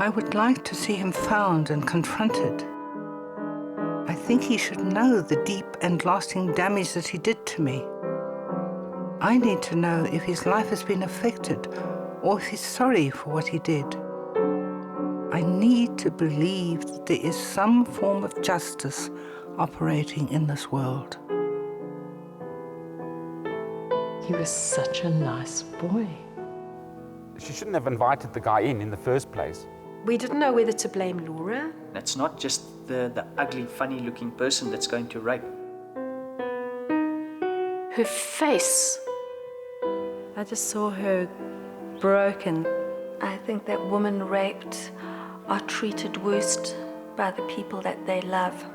I would like to see him found and confronted. I think he should know the deep and lasting damage that he did to me. I need to know if his life has been affected or if he's sorry for what he did. I need to believe that there is some form of justice operating in this world. He was such a nice boy. She shouldn't have invited the guy in the first place. We didn't know whether to blame Laura. It's not just the ugly, funny-looking person that's going to rape. Her face, I just saw her broken. I think that women raped are treated worst by the people that they love.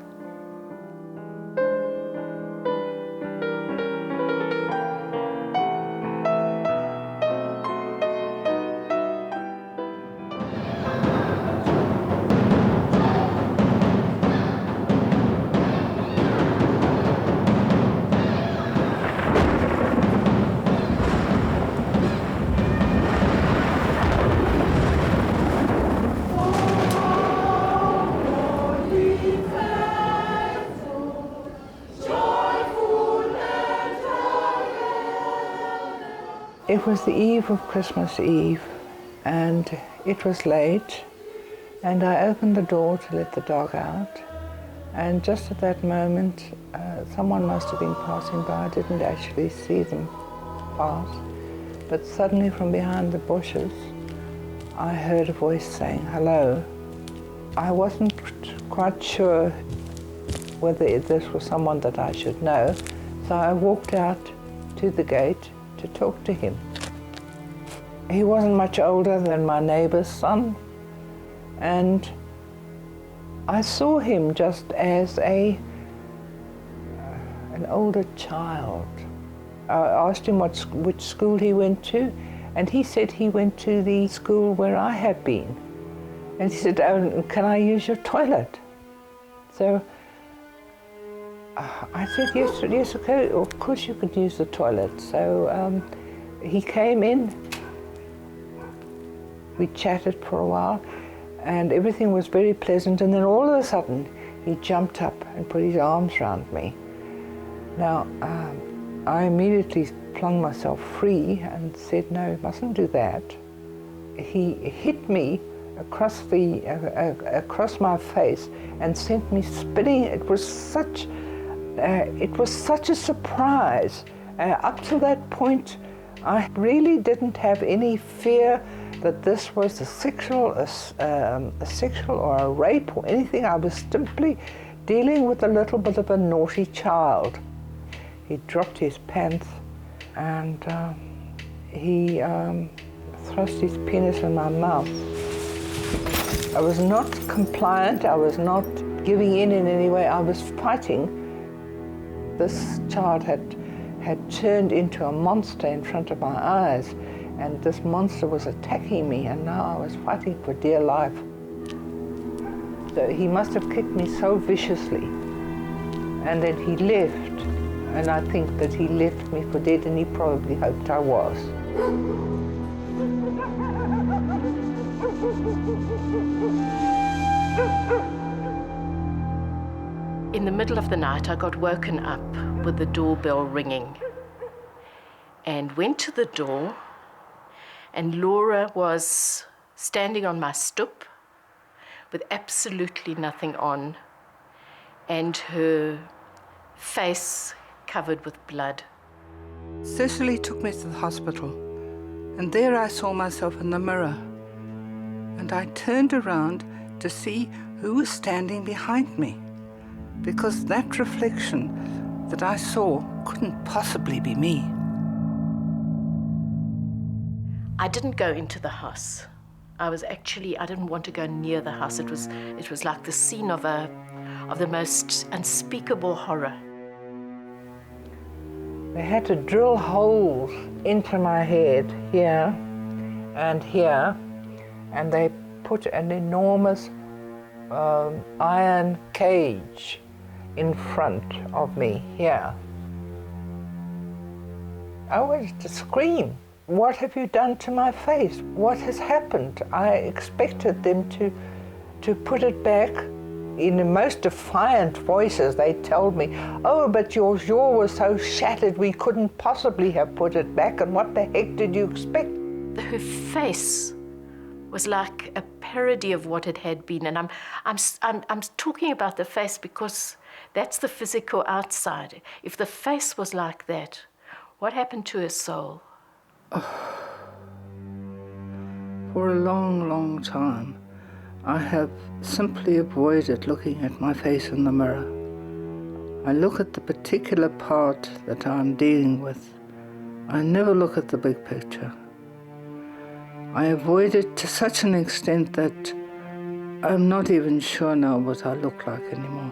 It was the eve of Christmas Eve, and it was late, and I opened the door to let the dog out, and just at that moment, someone must have been passing by. I didn't actually see them pass, but suddenly from behind the bushes, I heard a voice saying, "Hello." I wasn't quite sure whether this was someone that I should know, so I walked out to the gate to talk to him. He wasn't much older than my neighbour's son, and I saw him just as an older child. I asked him which school he went to, and he said he went to the school where I had been. And he said, "Oh, can I use your toilet?" So I said, yes, okay, of course you could use the toilet. So he came in, we chatted for a while, and everything was very pleasant, and then all of a sudden he jumped up and put his arms around me. Now, I immediately flung myself free and said, "No, you mustn't do that." He hit me across my face and sent me spinning. It was such a surprise. Up to that point, I really didn't have any fear that this was a sexual or a rape or anything. I was simply dealing with a little bit of a naughty child. He dropped his pants and he thrust his penis in my mouth. I was not compliant. I was not giving in any way. I was fighting. This child had turned into a monster in front of my eyes, and this monster was attacking me, and now I was fighting for dear life. So he must have kicked me so viciously, and then he left, and I think that he left me for dead, and he probably hoped I was. In the middle of the night, I got woken up with the doorbell ringing and went to the door, and Laura was standing on my stoep with absolutely nothing on and her face covered with blood. Cicely took me to the hospital, and there I saw myself in the mirror, and I turned around to see who was standing behind me, because that reflection that I saw couldn't possibly be me. I didn't go into the house. I didn't want to go near the house. It was like the scene of the most unspeakable horror. They had to drill holes into my head here and here, and they put an enormous iron cage in front of me here. I wanted to scream. what have you done to my face? What has happened? I expected them to put it back. In the most defiant voices, they told me, oh, but your jaw was so shattered we couldn't possibly have put it back, and what the heck did you expect? Her face was like a parody of what it had been, and I'm talking about the face because that's the physical outside. If the face was like that, what happened to her soul? For a long, long time, I have simply avoided looking at my face in the mirror. I look at the particular part that I'm dealing with. I never look at the big picture. I avoid it to such an extent that I'm not even sure now what I look like anymore.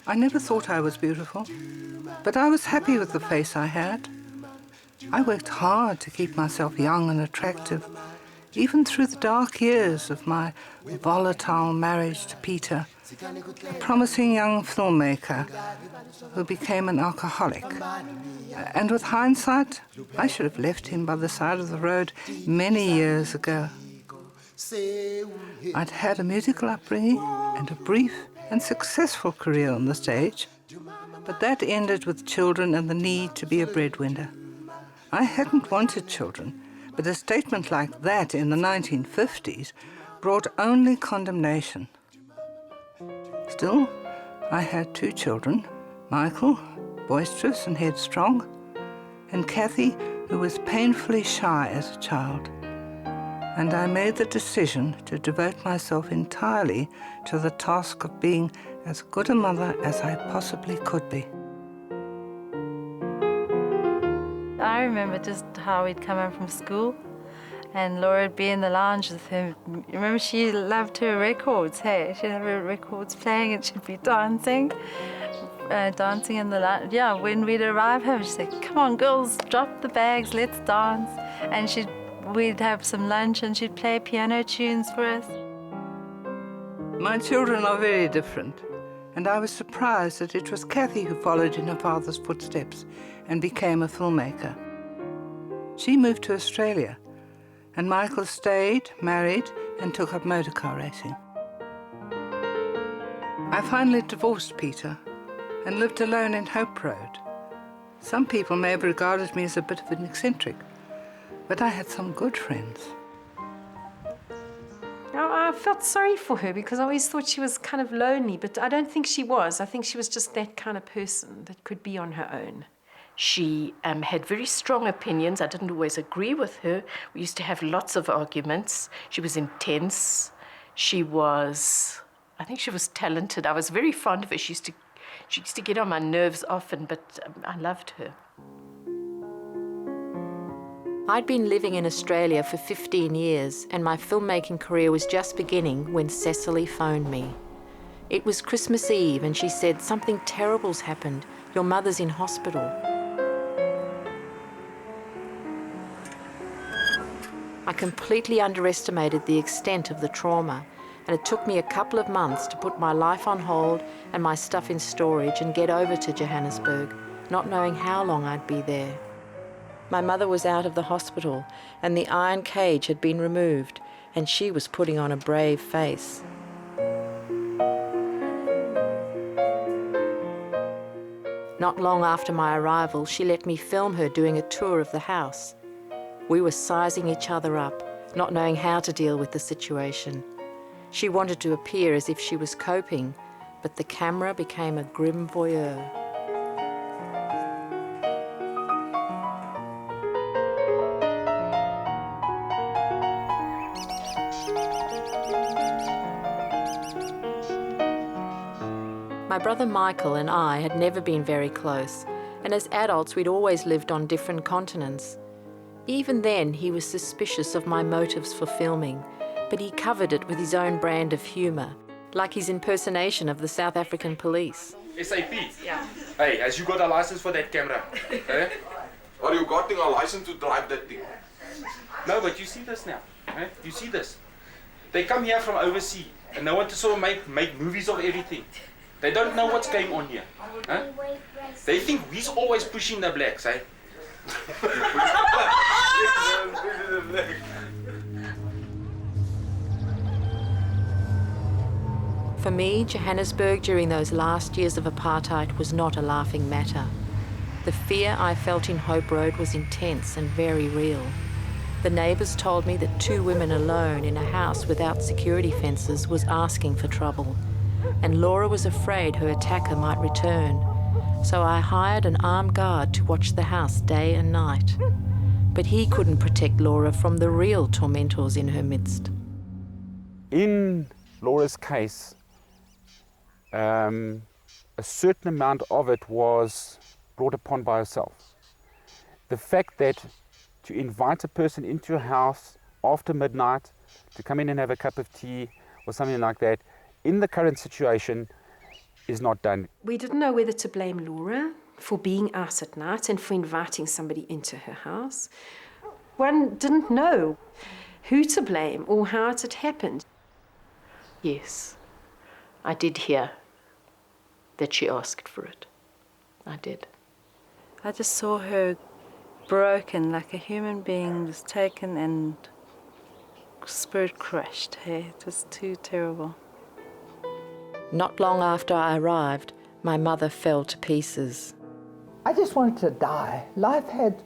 I never thought I was beautiful, but I was happy with the face I had. I worked hard to keep myself young and attractive, even through the dark years of my volatile marriage to Peter, a promising young filmmaker who became an alcoholic. And with hindsight, I should have left him by the side of the road many years ago. I'd had a musical upbringing and a brief and successful career on the stage, but that ended with children and the need to be a breadwinner. I hadn't wanted children, but a statement like that in the 1950s brought only condemnation. Still, I had 2 children, Michael, boisterous and headstrong, and Cathy, who was painfully shy as a child. And I made the decision to devote myself entirely to the task of being as good a mother as I possibly could be. I remember just how we'd come home from school and Laura would be in the lounge with her. Remember, she loved her records, hey? She'd have her records playing and she'd be dancing in the lounge. Yeah, when we'd arrive home, she'd say, come on, girls, drop the bags, let's dance. And we'd have some lunch and she'd play piano tunes for us. My children are very different, and I was surprised that it was Cathy who followed in her father's footsteps and became a filmmaker. She moved to Australia, and Michael stayed, married, and took up motorcar racing. I finally divorced Peter and lived alone in Hope Road. Some people may have regarded me as a bit of an eccentric, but I had some good friends. I felt sorry for her because I always thought she was kind of lonely, but I don't think she was. I think she was just that kind of person that could be on her own. She had very strong opinions. I didn't always agree with her. We used to have lots of arguments. She was intense. I think she was talented. I was very fond of her. She used to get on my nerves often, but I loved her. I'd been living in Australia for 15 years and my filmmaking career was just beginning when Cecily phoned me. It was Christmas Eve and she said, something terrible's happened. Your mother's in hospital. I completely underestimated the extent of the trauma, and it took me a couple of months to put my life on hold and my stuff in storage and get over to Johannesburg, not knowing how long I'd be there. My mother was out of the hospital and the iron cage had been removed and she was putting on a brave face. Not long after my arrival, she let me film her doing a tour of the house. We were sizing each other up, not knowing how to deal with the situation. She wanted to appear as if she was coping, but the camera became a grim voyeur. My brother Michael and I had never been very close, and as adults we'd always lived on different continents. Even then he was suspicious of my motives for filming, but he covered it with his own brand of humour, like his impersonation of the South African police. SAP? Yeah. Hey, has you got a license for that camera? Eh? Or you got a license to drive that thing? No, but you see this now. Eh? You see this? They come here from overseas. And they want to sort of make movies of everything. They don't know what's going on here. Huh? They think we's always pushing the blacks, eh? For me, Johannesburg during those last years of apartheid was not a laughing matter. The fear I felt in Hope Road was intense and very real. The neighbours told me that 2 women alone in a house without security fences was asking for trouble, and Laura was afraid her attacker might return. So I hired an armed guard to watch the house day and night. But he couldn't protect Laura from the real tormentors in her midst. In Laura's case, a certain amount of it was brought upon by herself. The fact that to invite a person into your house after midnight to come in and have a cup of tea or something like that, in the current situation, is not done. We didn't know whether to blame Laura for being out at night and for inviting somebody into her house. One didn't know who to blame or how it had happened. Yes, I did hear that she asked for it. I did. I just saw her broken, like a human being was taken and spirit crushed. Hey, it was too terrible. Not long after I arrived, my mother fell to pieces. I just wanted to die. Life had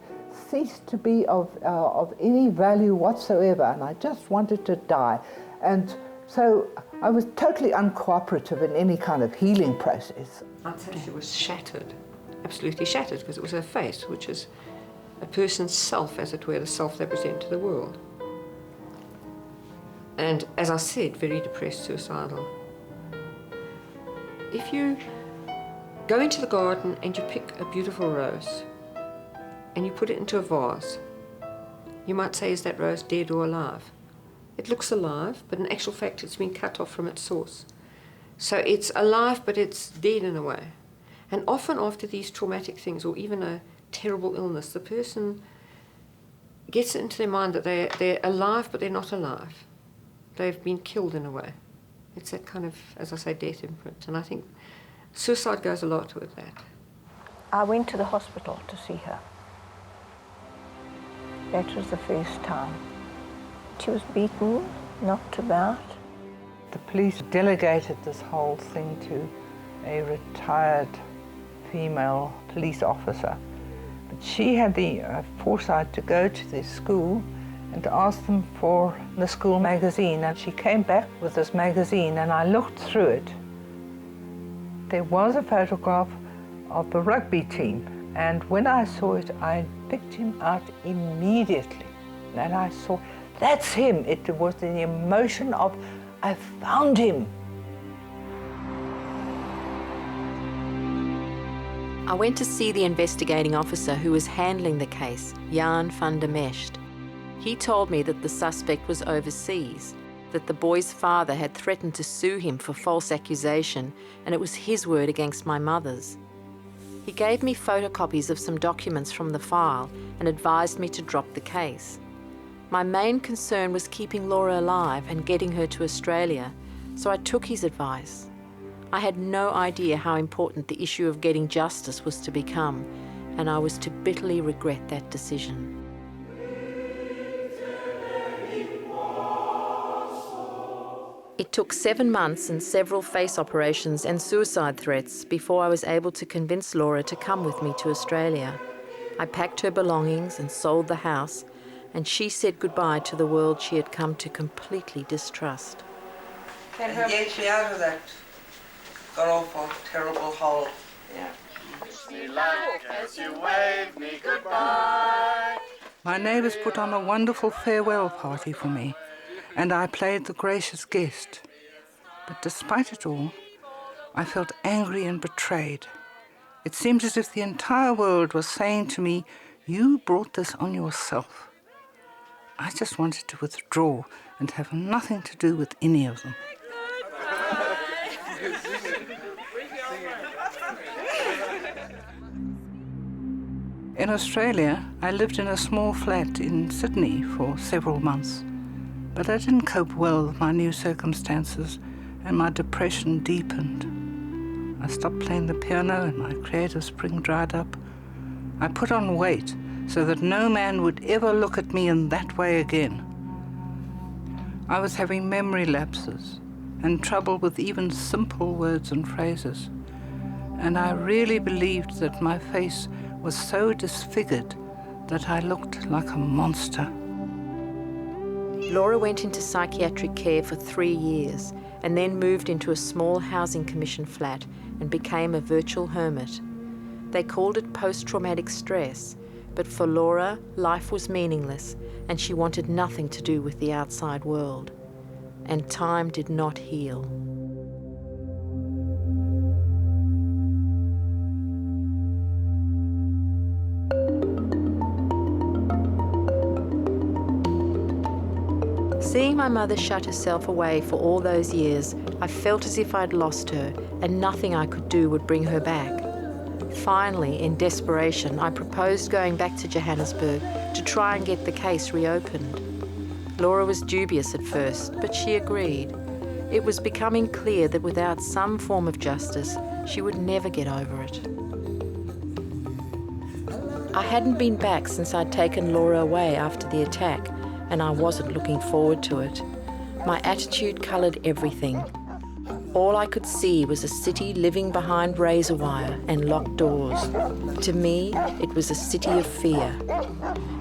ceased to be of any value whatsoever, and I just wanted to die. And so I was totally uncooperative in any kind of healing process. I'd say she was shattered, absolutely shattered, because it was her face, which is a person's self, as it were, the self they present to the world. And as I said, very depressed, suicidal. If you go into the garden and you pick a beautiful rose and you put it into a vase, you might say, is that rose dead or alive? It looks alive, but in actual fact it's been cut off from its source. So it's alive, but it's dead in a way. And often after these traumatic things, or even a terrible illness, the person gets it into their mind that they're alive, but they're not alive. They've been killed in a way. It's that kind of, as I say, death imprint. And I think suicide goes a lot with that. I went to the hospital to see her. That was the first time. She was beaten, knocked about. The police delegated this whole thing to a retired female police officer. But she had the foresight to go to this school and to ask them for the school magazine. And she came back with this magazine, and I looked through it. There was a photograph of the rugby team, and when I saw it, I picked him out immediately. And I saw, that's him. It was the emotion of, I found him. I went to see the investigating officer who was handling the case, Jan van der Mescht. He told me that the suspect was overseas, that the boy's father had threatened to sue him for false accusation, and it was his word against my mother's. He gave me photocopies of some documents from the file and advised me to drop the case. My main concern was keeping Laura alive and getting her to Australia, so I took his advice. I had no idea how important the issue of getting justice was to become, and I was to bitterly regret that decision. It took 7 months and several face operations and suicide threats before I was able to convince Laura to come with me to Australia. I packed her belongings and sold the house, and she said goodbye to the world she had come to completely distrust. And get me out of that god-awful, terrible hole. Yeah. Wish me luck as you wave me goodbye. My neighbours put on a wonderful farewell party for me, and I played the gracious guest. But despite it all, I felt angry and betrayed. It seemed as if the entire world was saying to me, you brought this on yourself. I just wanted to withdraw and have nothing to do with any of them. In Australia, I lived in a small flat in Sydney for several months, but I didn't cope well with my new circumstances, and my depression deepened. I stopped playing the piano and my creative spring dried up. I put on weight so that no man would ever look at me in that way again. I was having memory lapses and trouble with even simple words and phrases. And I really believed that my face was so disfigured that I looked like a monster. Laura went into psychiatric care for 3 years and then moved into a small housing commission flat and became a virtual hermit. They called it post-traumatic stress, but for Laura, life was meaningless and she wanted nothing to do with the outside world. And time did not heal. Seeing my mother shut herself away for all those years, I felt as if I'd lost her and nothing I could do would bring her back. Finally, in desperation, I proposed going back to Johannesburg to try and get the case reopened. Laura was dubious at first, but she agreed. It was becoming clear that without some form of justice, she would never get over it. I hadn't been back since I'd taken Laura away after the attack, and I wasn't looking forward to it. My attitude coloured everything. All I could see was a city living behind razor wire and locked doors. To me, it was a city of fear.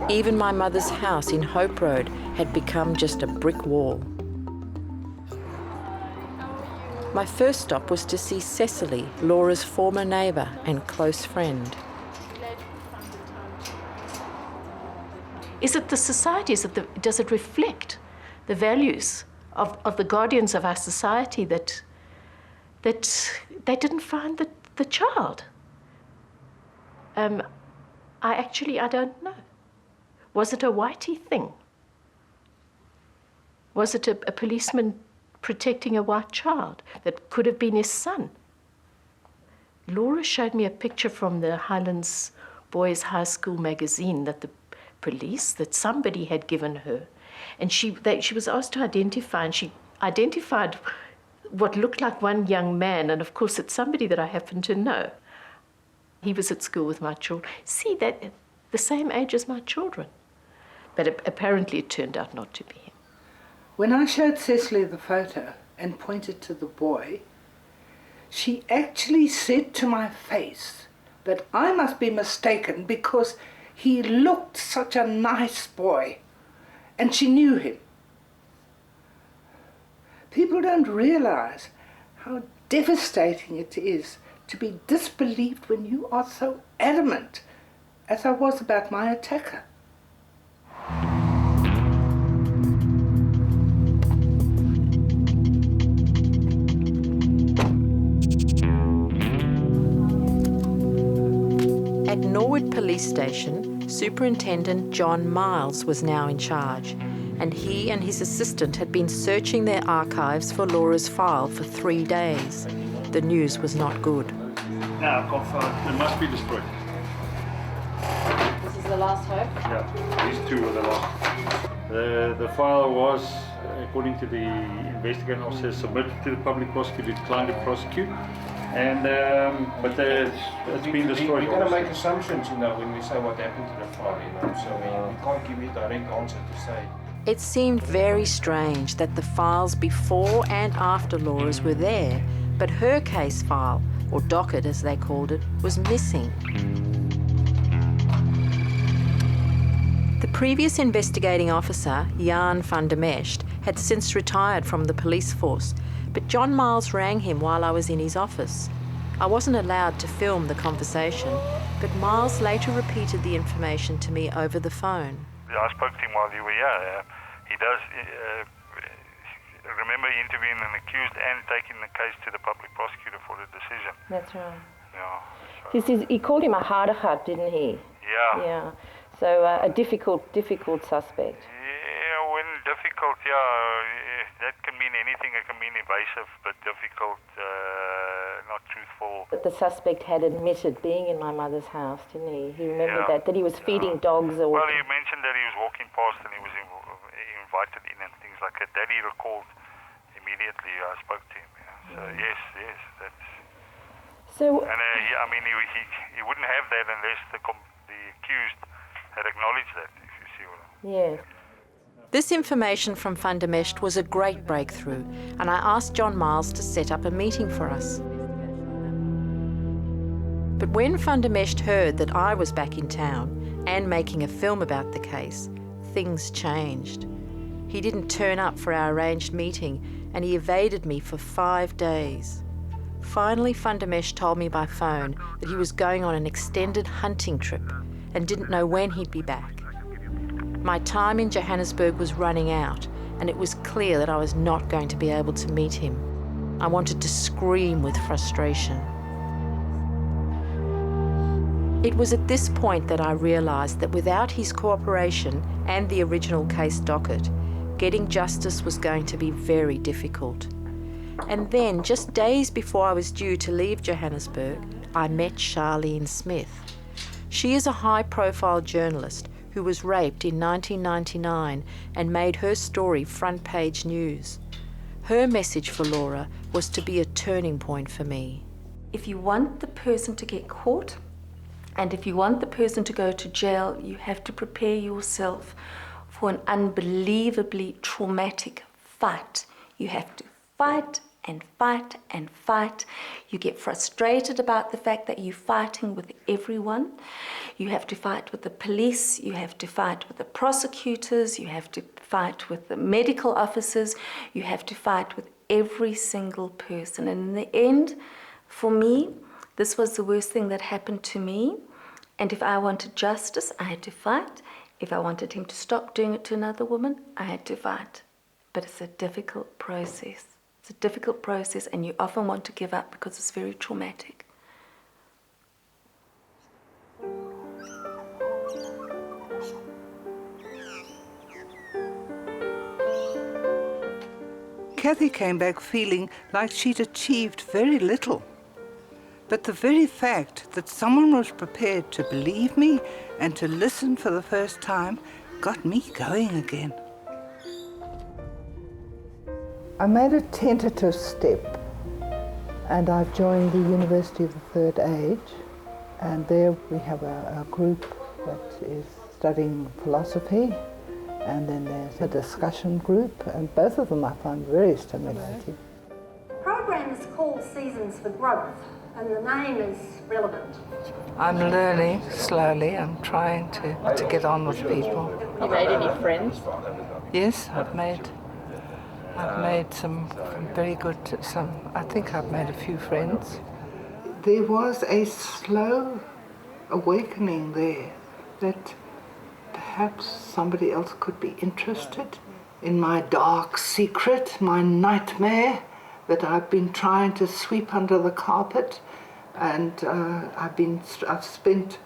Even my mother's house in Hope Road had become just a brick wall. My first stop was to see Cecily, Laura's former neighbour and close friend. Is it the society? Does it reflect the values of the guardians of our society that they didn't find the child? I don't know. Was it a whitey thing? Was it a policeman protecting a white child that could have been his son? Laura showed me a picture from the Highlands Boys High School magazine that somebody had given her. And she was asked to identify, and she identified what looked like one young man, and of course it's somebody that I happen to know. He was at school with my children. See, that the same age as my children. But apparently it turned out not to be him. When I showed Cecily the photo and pointed to the boy, she actually said to my face that I must be mistaken because he looked such a nice boy, and she knew him. People don't realize how devastating it is to be disbelieved when you are so adamant, as I was about my attacker. At Norwood Police Station, Superintendent John Miles was now in charge, and he and his assistant had been searching their archives for Laura's file for 3 days. The news was not good. Now, confront, it must be destroyed. This is the last hope? Yeah, these two were the last. The file was, according to the investigating officer, submitted to the public prosecutor, declined to prosecute. And but it's been destroyed. We're going to make assumptions, when we say what happened to the file, so we can't give you a direct answer to say. It seemed very strange that the files before and after Laura's were there, but her case file, or docket as they called it, was missing. The previous investigating officer, Jan van der Mescht, had since retired from the police force, but John Miles rang him while I was in his office. I wasn't allowed to film the conversation, but Miles later repeated the information to me over the phone. I spoke to him while you were here. He does remember interviewing an accused and taking the case to the public prosecutor for the decision. That's right. Yeah. So. He called him a harder heart, didn't he? Yeah. Yeah. So a difficult suspect. Yeah, when difficult, that can mean anything. It can mean evasive, but difficult, not truthful. But the suspect had admitted being in my mother's house, didn't he? He remembered that he was feeding dogs or... Well, he mentioned that he was walking past and he was invited in and things like that. That he recalled immediately. I spoke to him. So yes, that's. So. And he wouldn't have that unless the accused had acknowledged that. If you see what I mean. Yes. This information from Fundameshed was a great breakthrough, and I asked John Miles to set up a meeting for us. But when Fundameshed heard that I was back in town and making a film about the case, things changed. He didn't turn up for our arranged meeting, and he evaded me for 5 days. Finally, Fundameshed told me by phone that he was going on an extended hunting trip and didn't know when he'd be back. My time in Johannesburg was running out, and it was clear that I was not going to be able to meet him. I wanted to scream with frustration. It was at this point that I realised that without his cooperation and the original case docket, getting justice was going to be very difficult. And then, just days before I was due to leave Johannesburg, I met Charlene Smith. She is a high-profile journalist who was raped in 1999 and made her story front-page news. Her message for Laura was to be a turning point for me. If you want the person to get caught, and if you want the person to go to jail, you have to prepare yourself for an unbelievably traumatic fight. You have to fight and fight and fight. You get frustrated about the fact that you're fighting with everyone. You have to fight with the police, you have to fight with the prosecutors, you have to fight with the medical officers, you have to fight with every single person. And in the end, for me, this was the worst thing that happened to me. And if I wanted justice, I had to fight. If I wanted him to stop doing it to another woman, I had to fight. But it's a difficult process. It's a difficult process, and you often want to give up because it's very traumatic. Cathy came back feeling like she'd achieved very little. But the very fact that someone was prepared to believe me and to listen for the first time got me going again. I made a tentative step, and I've joined the University of the Third Age, and there we have a group that is studying philosophy, and then there's a discussion group, and both of them I find very stimulating. The program is called Seasons for Growth, and the name is relevant. I'm learning slowly. I'm trying to get on with people. You made any friends? Yes, I've made some very good, I think I've made a few friends. There was a slow awakening there that perhaps somebody else could be interested in my dark secret, my nightmare that I've been trying to sweep under the carpet, and I've spent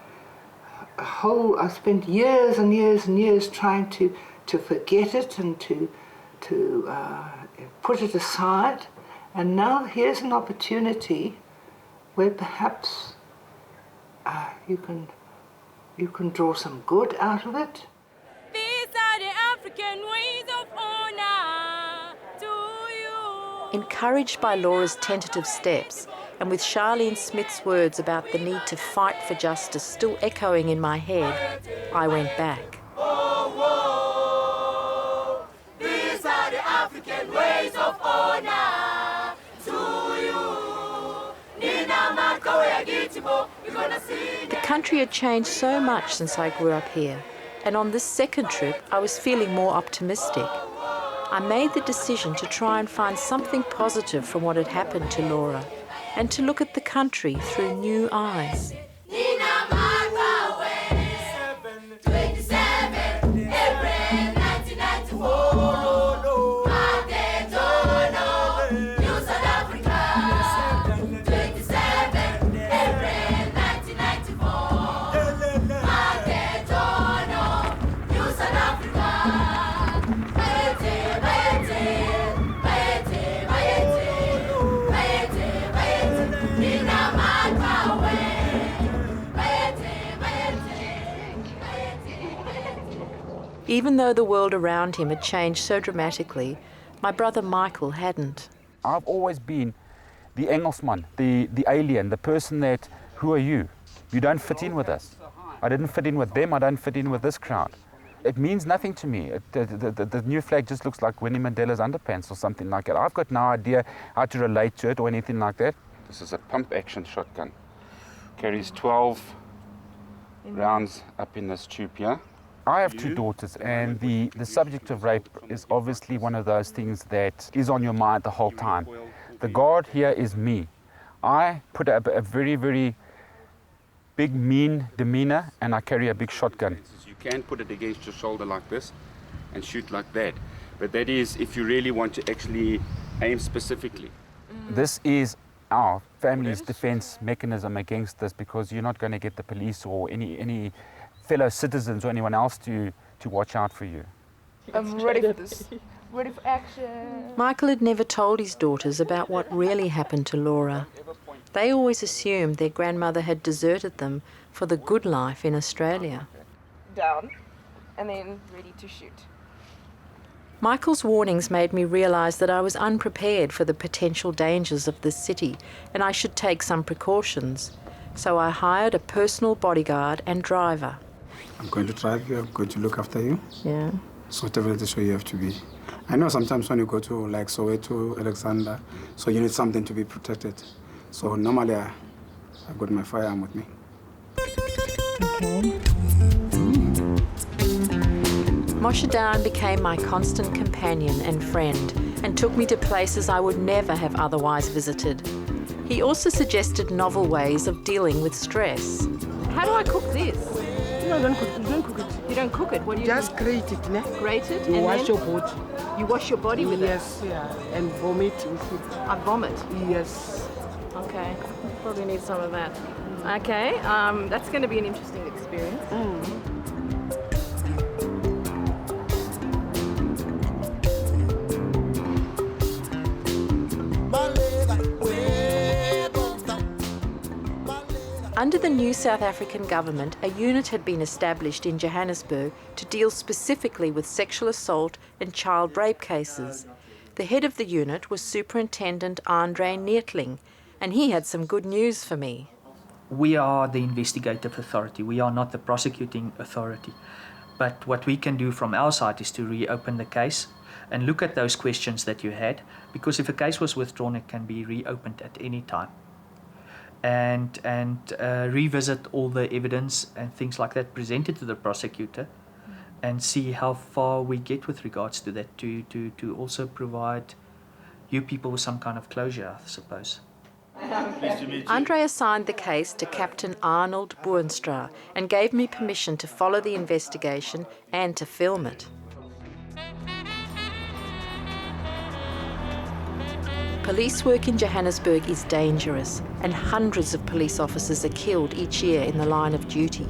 years and years and years trying to forget it and to put it aside, and now here's an opportunity where perhaps you can draw some good out of it. These are the African ways of honor to you. Encouraged by Laura's tentative steps, and with Charlene Smith's words about the need to fight for justice still echoing in my head, I went back. These are the African ways of honor to you. The country had changed so much since I grew up here, and on this second trip I was feeling more optimistic. I made the decision to try and find something positive from what had happened to Laura, and to look at the country through new eyes. Even though the world around him had changed so dramatically, my brother Michael hadn't. I've always been the Engelsman, the alien, the person that, who are you? You don't fit in with us. I didn't fit in with them, I don't fit in with this crowd. It means nothing to me. The new flag just looks like Winnie Mandela's underpants or something like that. I've got no idea how to relate to it or anything like that. This is a pump-action shotgun. Carries 12 rounds up in this tube here. I have 2 daughters, and the subject of rape is obviously one of those things that is on your mind the whole time. The guard here is me. I put up a very, very big, mean demeanor, and I carry a big shotgun. You can put it against your shoulder like this and shoot like that, but that is if you really want to actually aim specifically. This is our family's defense mechanism against this, because you're not going to get the police or any fellow citizens or anyone else to watch out for you. I'm ready for this. Ready for action. Michael had never told his daughters about what really happened to Laura. They always assumed their grandmother had deserted them for the good life in Australia. Down, and then ready to shoot. Michael's warnings made me realise that I was unprepared for the potential dangers of this city, and I should take some precautions. So I hired a personal bodyguard and driver. I'm going to drive you, I'm going to look after you. Yeah. So whatever it is where you have to be. I know sometimes when you go to like Soweto, Alexander, so you need something to be protected. So normally I've got my firearm with me. Okay. Moshe Dayan became my constant companion and friend and took me to places I would never have otherwise visited. He also suggested novel ways of dealing with stress. How do I cook this? No, don't cook it. You don't cook it. You don't cook it? What do you Just do? grate it, ne? Grate it? You and wash then your body. You wash your body with yes, it? Yes, yeah. And vomit with it. I vomit? Yes. Okay. Probably need some of that. Okay. That's going to be an interesting experience. Under the new South African government, a unit had been established in Johannesburg to deal specifically with sexual assault and child rape cases. The head of the unit was Superintendent Andre Neertling, and he had some good news for me. We are the investigative authority. We are not the prosecuting authority. But what we can do from our side is to reopen the case and look at those questions that you had, because if a case was withdrawn, it can be reopened at any time. And revisit all the evidence and things like that presented to the prosecutor and see how far we get with regards to that, to also provide you people with some kind of closure, I suppose. Andre assigned the case to Captain Arnold Boonstra and gave me permission to follow the investigation and to film it. Police work in Johannesburg is dangerous, and hundreds of police officers are killed each year in the line of duty.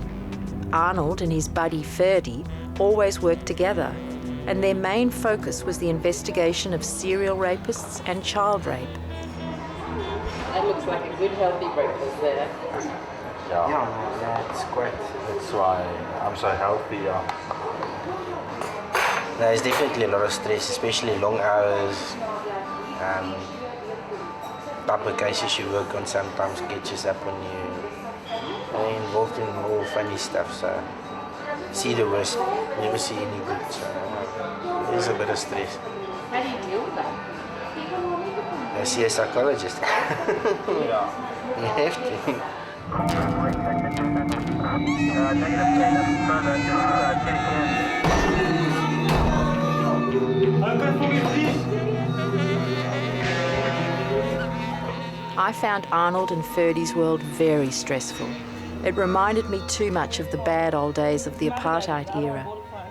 Arnold and his buddy Ferdy always worked together, and their main focus was the investigation of serial rapists and child rape. That looks like a good, healthy breakfast there. Yeah, it's great. That's why I'm so healthy. There's definitely a lot of stress, especially long hours. Type of cases you work on sometimes catches up on you. I'm involved in more funny stuff, so see the worst, never see any good, so there's a bit of stress. How do you deal with that? I see a psychologist. You have to. I found Arnold and Ferdy's world very stressful. It reminded me too much of the bad old days of the apartheid era,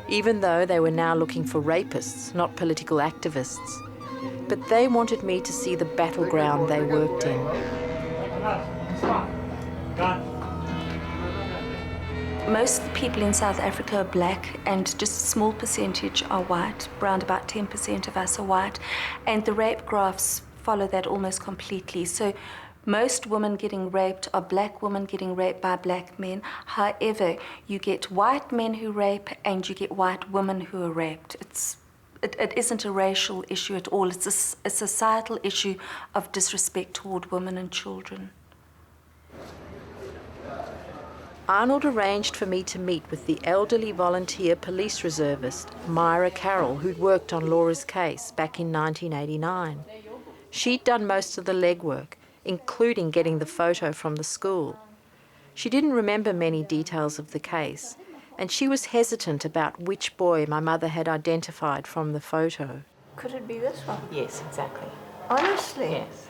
even though they were now looking for rapists, not political activists. But they wanted me to see the battleground they worked in. Most of the people in South Africa are black, and just a small percentage are white. Around about 10% of us are white, and the rape graphs follow that almost completely. So most women getting raped are black women getting raped by black men. However, you get white men who rape and you get white women who are raped. It isn't a racial issue at all. It's a societal issue of disrespect toward women and children. Arnold arranged for me to meet with the elderly volunteer police reservist, Myra Carroll, who'd worked on Laura's case back in 1989. She'd done most of the legwork, including getting the photo from the school. She didn't remember many details of the case, and she was hesitant about which boy my mother had identified from the photo. Could it be this one? Yes, exactly. Honestly? Yes.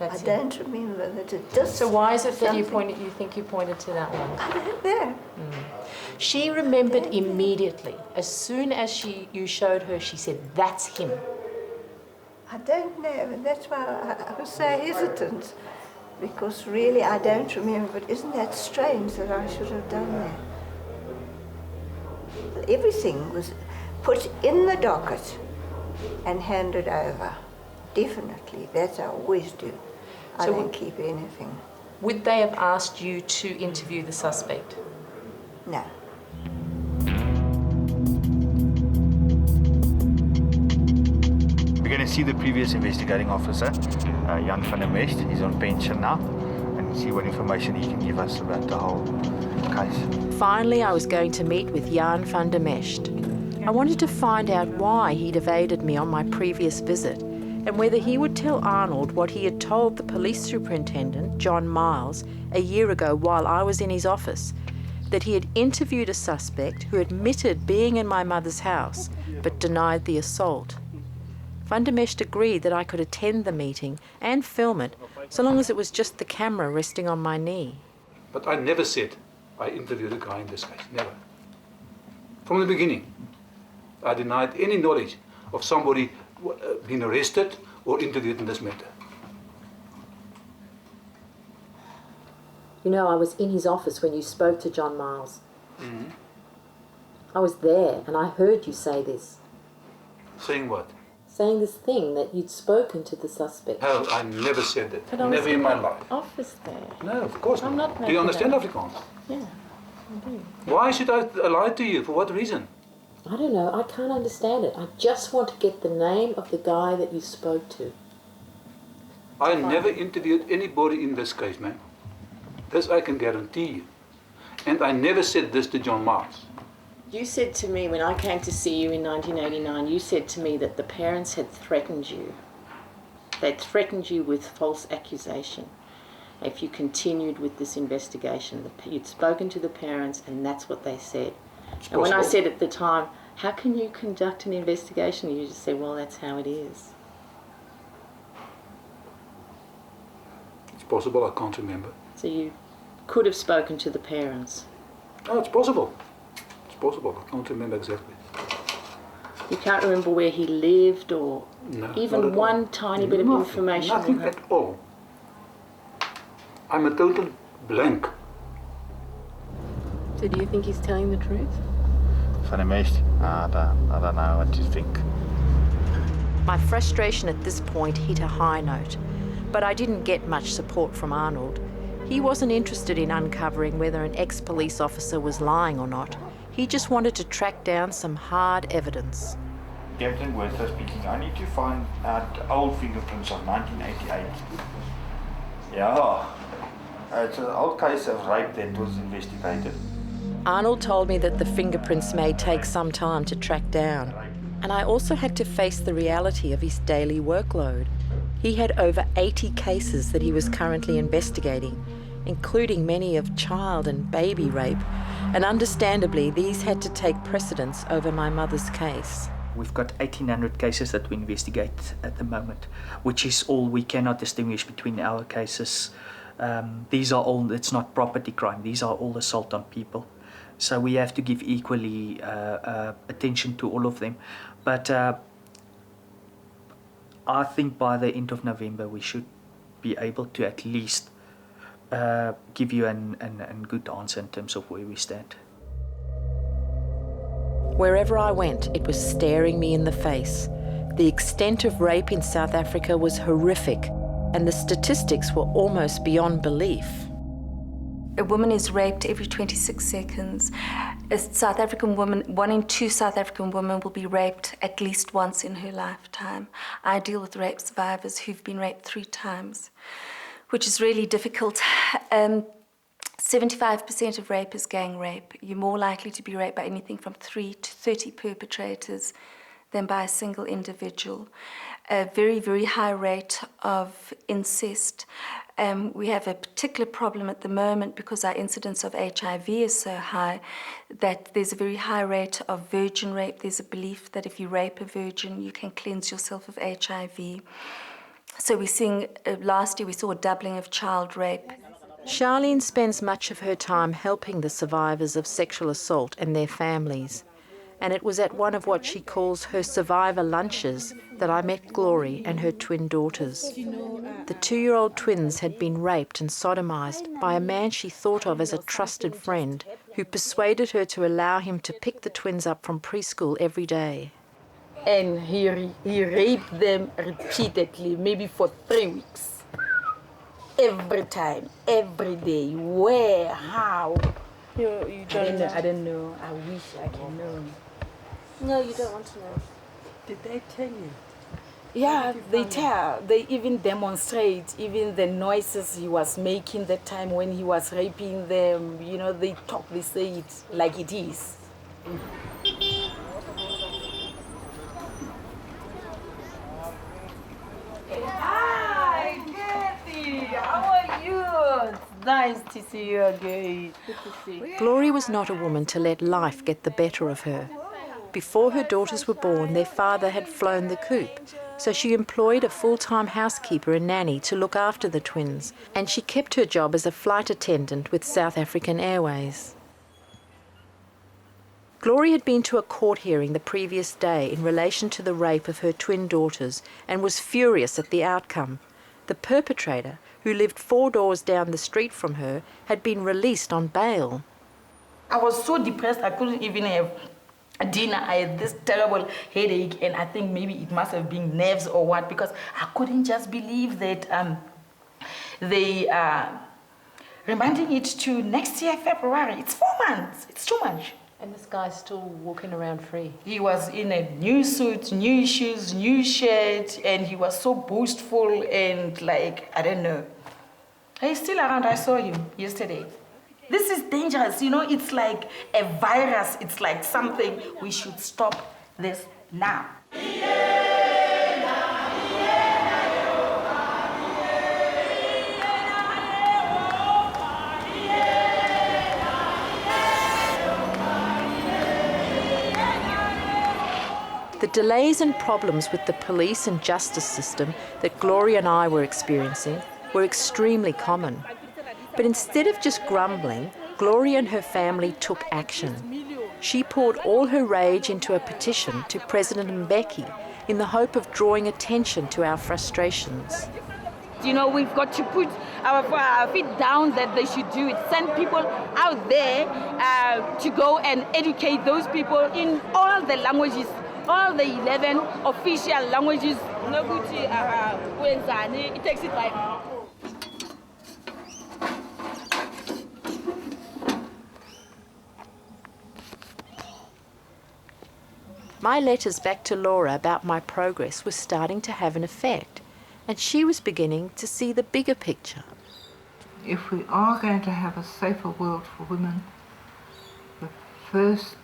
I don't remember that it does. So why is it that you think you pointed to that one? I don't know. She remembered immediately. As soon as you showed her, she said, "That's him." I don't know, and that's why I was so hesitant, because really I don't remember, but isn't that strange that I should have done that? Everything was put in the docket and handed over. Definitely, that's I always do. I don't keep anything. Would they have asked you to interview the suspect? No. We're going to see the previous investigating officer, Jan van der Mest. He's on pension now, and see what information he can give us about the whole case. Finally, I was going to meet with Jan van der Mest. I wanted to find out why he'd evaded me on my previous visit, and whether he would tell Arnold what he had told the police superintendent, John Miles, a year ago while I was in his office, that he had interviewed a suspect who admitted being in my mother's house but denied the assault. Van der Mest agreed that I could attend the meeting and film it, so long as it was just the camera resting on my knee. But I never said I interviewed a guy in this case, never. From the beginning, I denied any knowledge of somebody being arrested or interviewed in this matter. You know, I was in his office when you spoke to John Miles. I was there and I heard you say this. Saying what? Saying this thing that you'd spoken to the suspect. Hell, I never said that. But I was Never in my life. Office there. No, of course I'm not. not Do you making understand that- Afrikaans? Yeah, I do. Why should I lie to you? For what reason? I don't know, I can't understand it. I just want to get the name of the guy that you spoke to. I never interviewed anybody in this case, man. This I can guarantee you. And I never said this to John Miles. You said to me when I came to see you in 1989, you said to me that the parents had threatened you. They'd threatened you with false accusation if you continued with this investigation. You'd spoken to the parents and that's what they said. And when I said at the time, how can you conduct an investigation? You just said, well, that's how it is. It's possible, I can't remember. So you could have spoken to the parents. Oh, it's possible. It's possible, I can't remember exactly. You can't remember where he lived or No, even not at one all. tiny bit of Nothing, information? Nothing at all. I'm a total blank. So do you think he's telling the truth? Van der Mest, I don't know what to think. My frustration at this point hit a high note, but I didn't get much support from Arnold. He wasn't interested in uncovering whether an ex-police officer was lying or not. He just wanted to track down some hard evidence. Captain Werther speaking. I need to find out old fingerprints of 1988. Yeah, it's an old case of rape that was investigated. Arnold told me that the fingerprints may take some time to track down, and I also had to face the reality of his daily workload. He had over 80 cases that he was currently investigating, including many of child and baby rape, and understandably these had to take precedence over my mother's case. We've got 1,800 cases that we investigate at the moment, which is all. We cannot distinguish between our cases. These are all, it's not property crime, these are all assault on people. So we have to give equally attention to all of them. But I think by the end of November we should be able to at least give you a good answer in terms of where we stand. Wherever I went, it was staring me in the face. The extent of rape in South Africa was horrific, and the statistics were almost beyond belief. A woman is raped every 26 seconds. A South African woman, 1 in 2 South African women will be raped at least once in her lifetime. I deal with rape survivors who've been raped 3 times, which is really difficult. 75% of rape is gang rape. You're more likely to be raped by anything from 3 to 30 perpetrators than by a single individual. A very, very high rate of incest. We have a particular problem at the moment because our incidence of HIV is so high that there's a very high rate of virgin rape. There's a belief that if you rape a virgin, you can cleanse yourself of HIV. So we're seeing, last year we saw a doubling of child rape. Charlene spends much of her time helping the survivors of sexual assault and their families. And it was at one of what she calls her survivor lunches that I met Glory and her twin daughters. The 2-year-old twins had been raped and sodomized by a man she thought of as a trusted friend who persuaded her to allow him to pick the twins up from preschool every day. And he raped them repeatedly, maybe for 3 weeks. Every time, every day. Where? How? You don't know. I don't know. I wish I can know. No, you don't want to know. Did they tell you? Yeah, they tell. They even demonstrate, even the noises he was making that time when he was raping them. You know, they talk, they say it like it is. Hi, Cathy. How are you? It's nice to see you again. Good to see you. Glory was not a woman to let life get the better of her. Before her daughters were born, their father had flown the coop, so she employed a full-time housekeeper and nanny to look after the twins, and she kept her job as a flight attendant with South African Airways. Glory had been to a court hearing the previous day in relation to the rape of her twin daughters and was furious at the outcome. The perpetrator, who lived 4 doors down the street from her, had been released on bail. I was so depressed I couldn't even have dinner. I had this terrible headache, and I think maybe it must have been nerves or what, because I couldn't just believe that they are remanding it to next year, February. It's 4 months. It's too much. And this guy's still walking around free. He was in a new suit, new shoes, new shirt, and he was so boastful and like, I don't know. He's still around. I saw him yesterday. This is dangerous, you know, it's like a virus, it's like something. We should stop this now. The delays and problems with the police and justice system that Gloria and I were experiencing were extremely common. But instead of just grumbling, Gloria and her family took action. She poured all her rage into a petition to President Mbeki in the hope of drawing attention to our frustrations. You know, we've got to put our feet down that they should do it. Send people out there to go and educate those people in all the languages, all the 11 official languages. It takes it like... My letters back to Laura about my progress were starting to have an effect, and she was beginning to see the bigger picture. If we are going to have a safer world for women, the first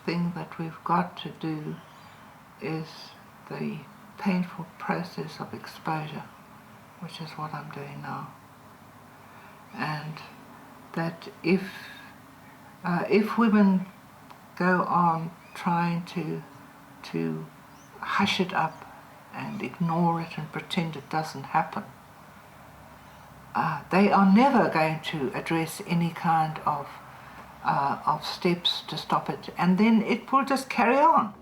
thing that we've got to do is the painful process of exposure, which is what I'm doing now. And that if women go on trying to hush it up and ignore it and pretend it doesn't happen, they are never going to address any kind of steps to stop it, and then it will just carry on.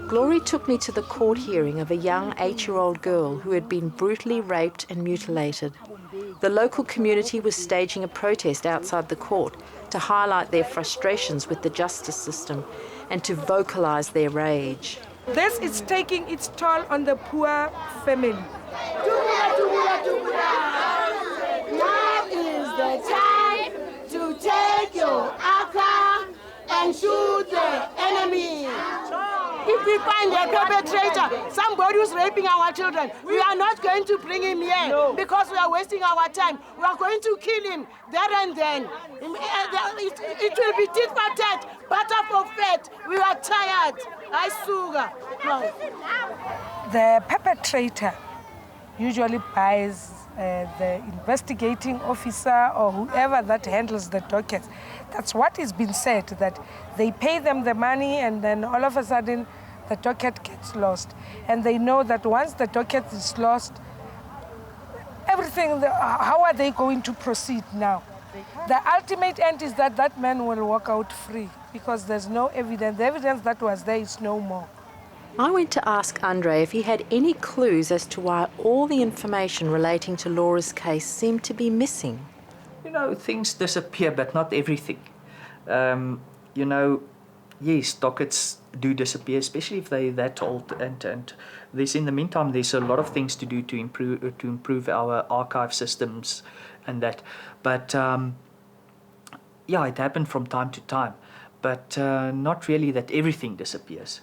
Glory took me to the court hearing of a young 8-year-old girl who had been brutally raped and mutilated. The local community was staging a protest outside the court to highlight their frustrations with the justice system and to vocalize their rage. This is taking its toll on the poor family. Now is the time and shoot the enemy. If we find a perpetrator, somebody who's raping our children, we are not going to bring him here because we are wasting our time. We are going to kill him there and then. It will be tit for tat, butter for fat. We are tired. I sugar. No. The perpetrator usually buys the investigating officer or whoever that handles the dockets. That's what has been said, that they pay them the money and then all of a sudden the docket gets lost. And they know that once the docket is lost, everything, how are they going to proceed now? The ultimate end is that that man will walk out free because there's no evidence. The evidence that was there is no more. I went to ask Andre if he had any clues as to why all the information relating to Laura's case seemed to be missing. You know, things disappear, but not everything. You know, yes, dockets do disappear, especially if they're that old. And there's, in the meantime, there's a lot of things to do to improve our archive systems and that. But yeah, it happened from time to time, but not really that everything disappears.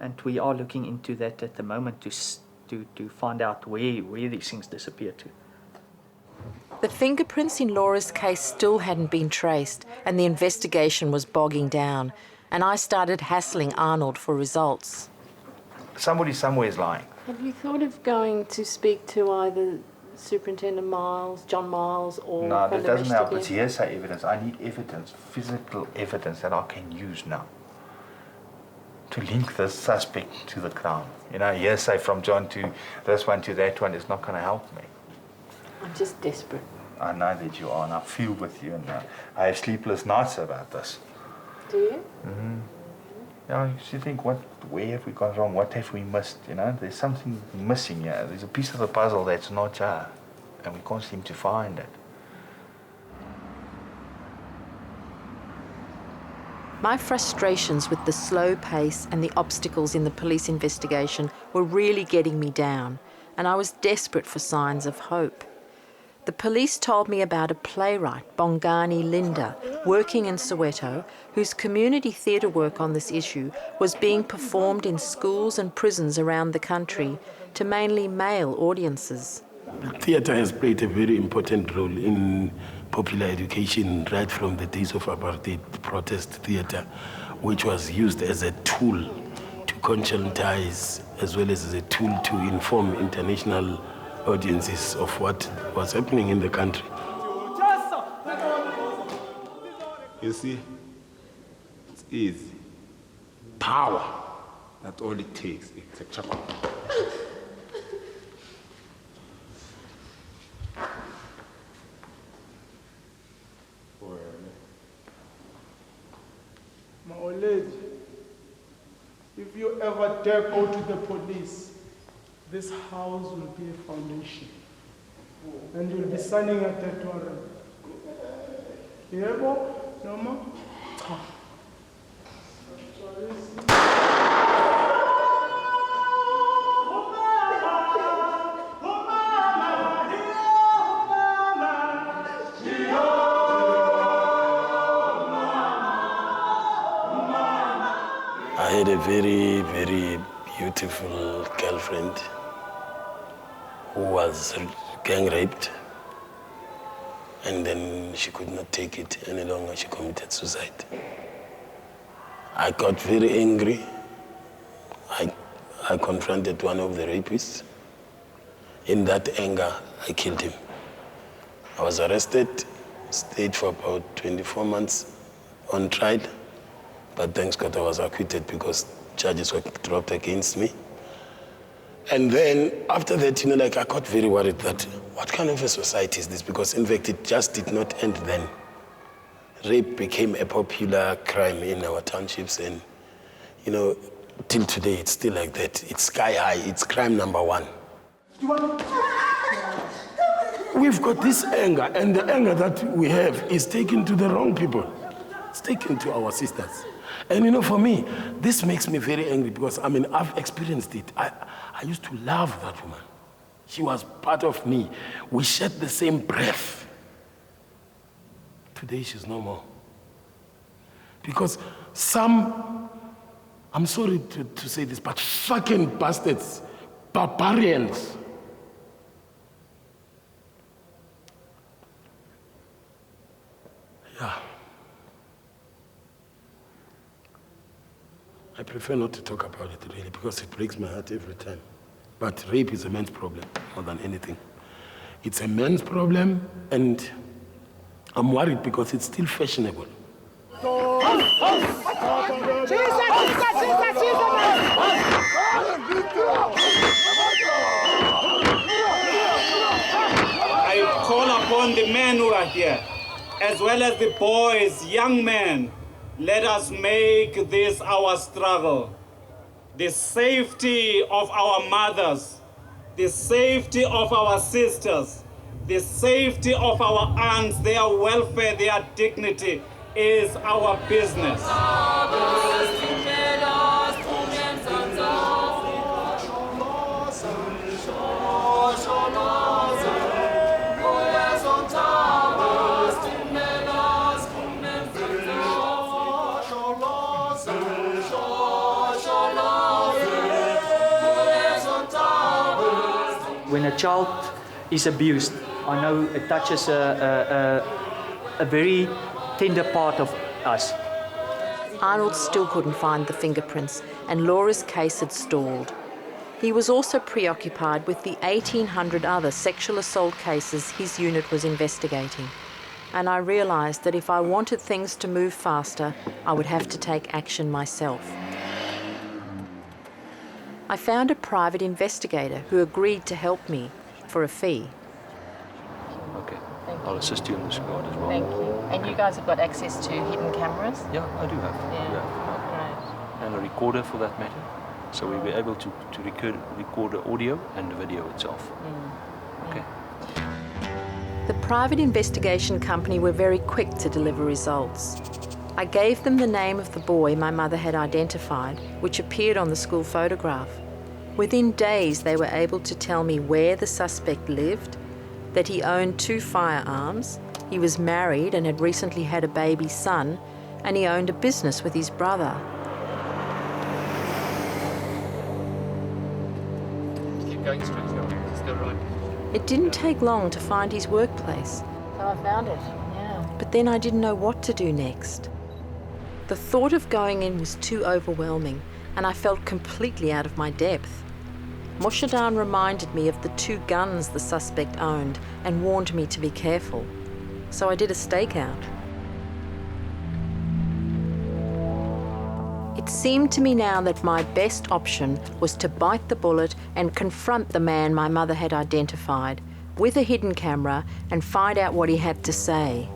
And we are looking into that at the moment to find out where these things disappear to. The fingerprints in Laura's case still hadn't been traced, and the investigation was bogging down, and I started hassling Arnold for results. Somebody somewhere is lying. Have you thought of going to speak to either Superintendent Miles, John Miles, or... No, that doesn't help. It's investigator? hearsay evidence. I need evidence, physical evidence that I can use now to link this suspect to the crime. You know, hearsay from John to this one to that one is not going to help me. I'm just desperate. I know that you are, and I feel with you, and I have sleepless nights about this. Do you? Mm-hmm. Yeah, you should think, where have we gone wrong? What have we missed? You know, there's something missing here. There's a piece of the puzzle that's not here, and we can't seem to find it. My frustrations with the slow pace and the obstacles in the police investigation were really getting me down, and I was desperate for signs of hope. The police told me about a playwright, Bongani Linda, working in Soweto, whose community theatre work on this issue was being performed in schools and prisons around the country to mainly male audiences. Theatre has played a very important role in popular education right from the days of apartheid, protest theatre, which was used as a tool to conscientize as well as a tool to inform international audiences of what was happening in the country. You see, it's easy. Power. That's all it takes. It's a chapel. My old lady, if you ever dare go to the police, this house will be a foundation. And you'll be signing a death warrant. Yebo, Noma? I had a very, very beautiful girlfriend who was gang raped, and then she could not take it any longer. She committed suicide. I got very angry. I confronted one of the rapists. In that anger, I killed him. I was arrested, stayed for about 24 months on trial, but thanks God I was acquitted because charges were dropped against me. And then after that, you know, like I got very worried that what kind of a society is this? Because in fact, it just did not end then. Rape became a popular crime in our townships, and you know, till today, it's still like that. It's sky high. It's crime number one. We've got this anger, and the anger that we have is taken to the wrong people. It's taken to our sisters. And you know, for me, this makes me very angry because, I mean, I've experienced it. I used to love that woman. She was part of me. We shared the same breath. Today, she's no more. Because some, I'm sorry to say this, but fucking bastards, barbarians. Yeah. I prefer not to talk about it really because it breaks my heart every time. But rape is a man's problem more than anything. It's a man's problem, and I'm worried because it's still fashionable. I call upon the men who are here, as well as the boys, young men. Let us make this our struggle. The safety of our mothers, the safety of our sisters, the safety of our aunts, their welfare, their dignity is our business. When a child is abused, I know it touches a very tender part of us. Arnold still couldn't find the fingerprints, and Laura's case had stalled. He was also preoccupied with the 1,800 other sexual assault cases his unit was investigating. And I realised that if I wanted things to move faster, I would have to take action myself. I found a private investigator who agreed to help me for a fee. Okay, I'll assist you in this regard as well. Thank you. And you guys have got access to hidden cameras? Yeah, I do have. Yeah. And a recorder for that matter. So we'll be able to record the audio and the video itself. Okay. The private investigation company were very quick to deliver results. I gave them the name of the boy my mother had identified, which appeared on the school photograph. Within days, they were able to tell me where the suspect lived, that he owned 2 firearms, he was married and had recently had a baby son, and he owned a business with his brother. Keep going straight, just go right. It didn't take long to find his workplace. So I found it, yeah. But then I didn't know what to do next. The thought of going in was too overwhelming, and I felt completely out of my depth. Moshadan reminded me of the 2 guns the suspect owned and warned me to be careful. So I did a stakeout. It seemed to me now that my best option was to bite the bullet and confront the man my mother had identified with a hidden camera and find out what he had to say.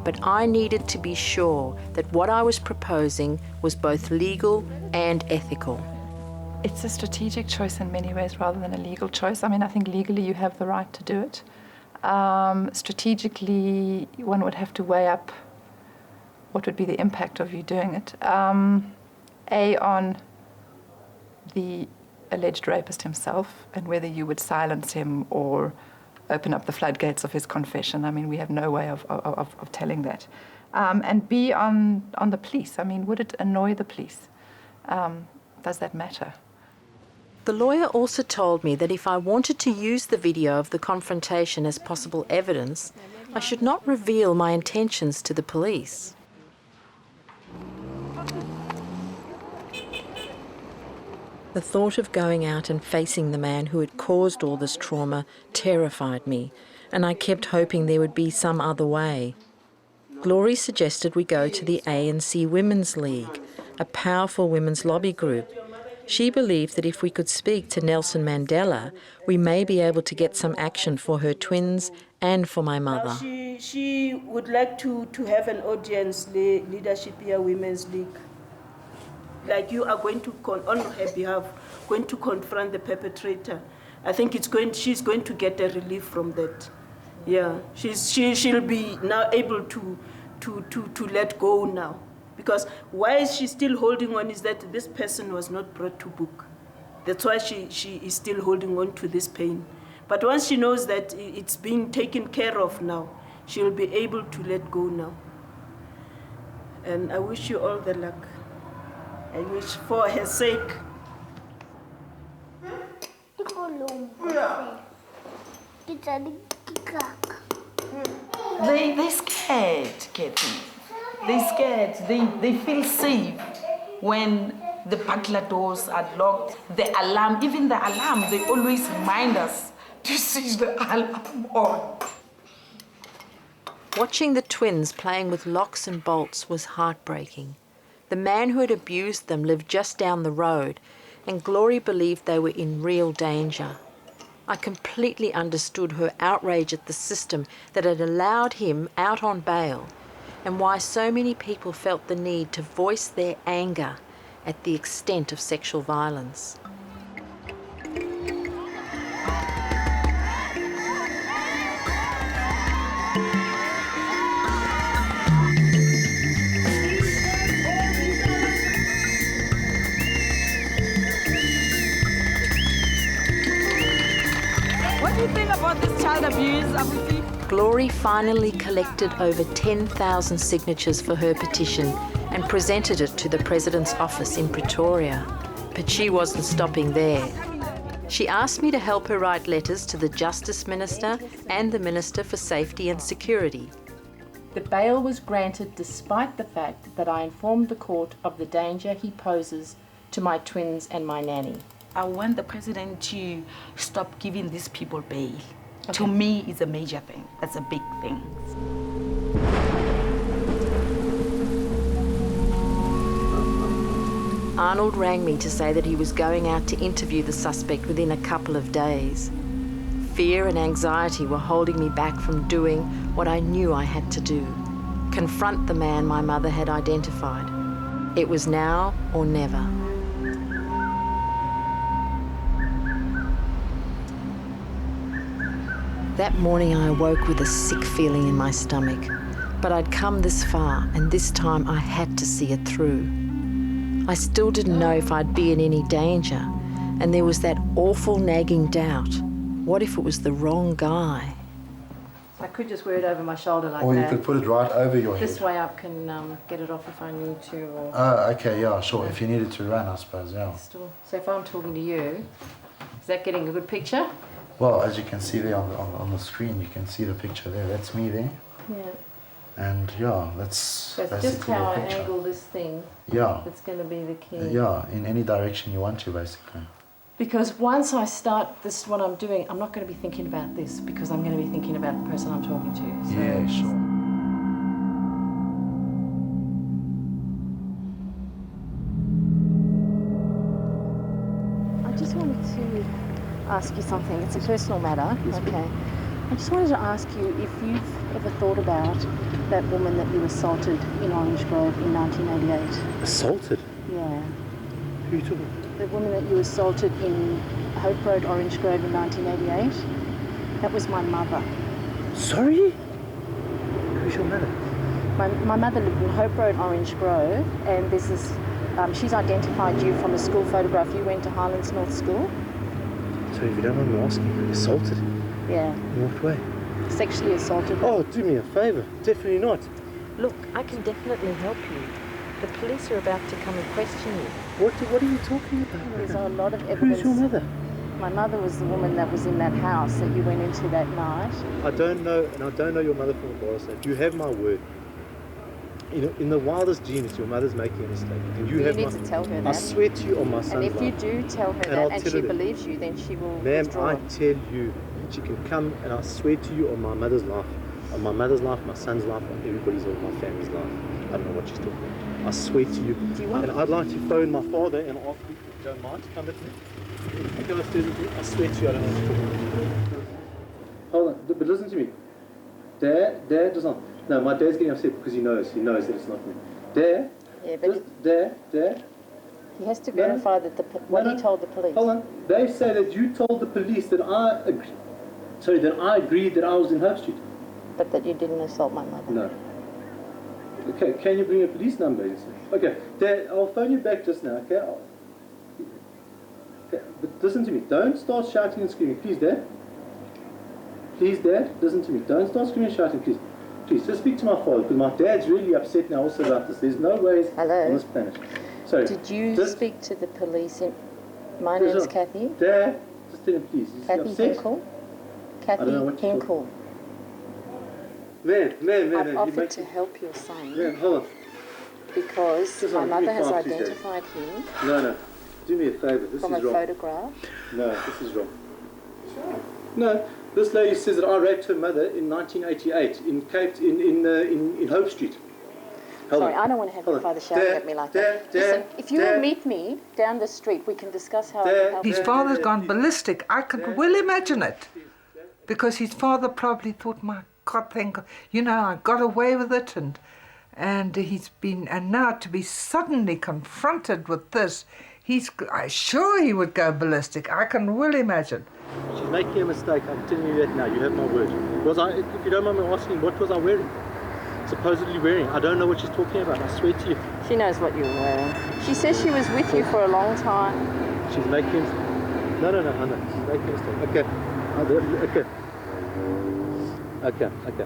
But I needed to be sure that what I was proposing was both legal and ethical. It's a strategic choice in many ways rather than a legal choice. I mean, I think legally you have the right to do it. Strategically, one would have to weigh up what would be the impact of you doing it. On the alleged rapist himself and whether you would silence him or open up the floodgates of his confession. I mean, we have no way of telling that. And B, on the police. I mean, would it annoy the police? Does that matter? The lawyer also told me that if I wanted to use the video of the confrontation as possible evidence, I should not reveal my intentions to the police. The thought of going out and facing the man who had caused all this trauma terrified me, and I kept hoping there would be some other way. Glory suggested we go to the ANC Women's League, a powerful women's lobby group. She believed that if we could speak to Nelson Mandela, we may be able to get some action for her twins and for my mother. She would like to have an audience, leadership here, Women's League. Like you are going to, on her behalf, going to confront the perpetrator. I think she's going to get a relief from that. Yeah, she'll be now able to let go now. Because why is she still holding on is that this person was not brought to book. That's why she is still holding on to this pain. But once she knows that it's being taken care of now, she'll be able to let go now. And I wish you all the luck. I wish for her sake. They're scared, Cathy. They're scared. They feel safe when the butler doors are locked. The alarm, even the alarm, they always remind us to switch the alarm on. Watching the twins playing with locks and bolts was heartbreaking. The man who had abused them lived just down the road, and Glory believed they were in real danger. I completely understood her outrage at the system that had allowed him out on bail, and why so many people felt the need to voice their anger at the extent of sexual violence. What do you think about this child abuse, Abuti? Glory finally collected over 10,000 signatures for her petition and presented it to the President's office in Pretoria. But she wasn't stopping there. She asked me to help her write letters to the Justice Minister and the Minister for Safety and Security. The bail was granted despite the fact that I informed the court of the danger he poses to my twins and my nanny. I want the president to stop giving these people bail. Okay. To me, it's a major thing. That's a big thing. Arnold rang me to say that he was going out to interview the suspect within a couple of days. Fear and anxiety were holding me back from doing what I knew I had to do: confront the man my mother had identified. It was now or never. That morning I awoke with a sick feeling in my stomach, but I'd come this far, and this time I had to see it through. I still didn't know if I'd be in any danger, and there was that awful nagging doubt. What if it was the wrong guy? I could just wear it over my shoulder like that. Or you could put it right over your head. This way I can get it off if I need to. Or... Oh, okay, yeah, sure. If you needed to run, I suppose, yeah. So if I'm talking to you, is that getting a good picture? Well, as you can see there on the screen, you can see the picture there. That's me there. Yeah. And yeah, that's just basically how the I picture. angle this thing. Yeah. That's going to be the key. Yeah, in any direction you want to, basically. Because once I start this, what I'm doing, I'm not going to be thinking about this, because I'm going to be thinking about the person I'm talking to. So yeah, sure. I just wanted to ask you something. It's a personal matter. Okay. I just wanted to ask you if you've ever thought about that woman that you assaulted in Orange Grove in 1988. Assaulted? Yeah. Who are you talking about? The woman that you assaulted in Hope Road, Orange Grove in 1988. That was my mother. Sorry? Who's your mother? My mother lived in Hope Road, Orange Grove, and this is, she's identified you from a school photograph. You went to Highlands North School. So if you don't mind me asking, assaulted? Yeah. In what way? Sexually assaulted. Oh, do me a favour. Definitely not. Look, I can definitely help you. The police are about to come and question you. What are you talking about? There's a lot of evidence. Who's your mother? My mother was the woman that was in that house that you went into that night. I don't know, and I don't know your mother from a bar state. You have my word. In the wildest dreams, your mother's making a mistake. And you have need to tell her that. I swear to you on my son's life. And if you do tell her that and she believes you, then she will withdraw. Ma'am, I tell you, she can come, and I swear to you on my mother's life, my son's life, on everybody's life, my family's life. I don't know what she's talking about. I swear to you. Do you want and I'd like to phone my father and ask him if you don't mind to come with me. I swear to you, I don't know what you're talking about. Hold on, but listen to me. Dad does not. No, my dad's getting upset because he knows that it's not me. Dad? Yeah, but Dad? He has to verify that he told the police. Hold on. They say that you told the police that I agreed that I was in Hope Street. But that you didn't assault my mother. No. Okay, can you bring a police number? Okay, Dad, I'll phone you back just now, okay? Okay, but listen to me. Don't start shouting and screaming. Please, Dad. Please, Dad, listen to me. Don't start screaming and shouting, please. please, just speak to my father, because my dad's really upset now also about this. There's no ways on this planet. Sorry. Did you speak to the police? My Yes, name's sir. Cathy. Dad, just tell him, please. Is he Cathy upset? Henkel. I don't know Cathy what you're Henkel. Man. I've you offered make to help your son Man, hold on. because Just my on, mother give me has 5, please, Dad. identified him No. Do me a favour. This from is a wrong. photograph. No, this is wrong. No, this lady says that I raped her mother in 1988 in Hope Street. Hold Sorry, on. I don't want to have your father shouting at me like that. Listen, if you will meet me down the street, we can discuss how I can help His you. father's gone ballistic. I can well imagine it. Because his father probably thought, my God, thank God, I got away with it, and he's been, and now to be suddenly confronted with this, I'm sure he would go ballistic. I can well imagine. She's making a mistake. I'm telling you that now. You have my word. If you don't mind me asking, what was I wearing? Supposedly wearing. I don't know what she's talking about. I swear to you. She knows what you're wearing. She says she was with you for a long time. She's making. No. I know. She's making a mistake. Okay. Okay.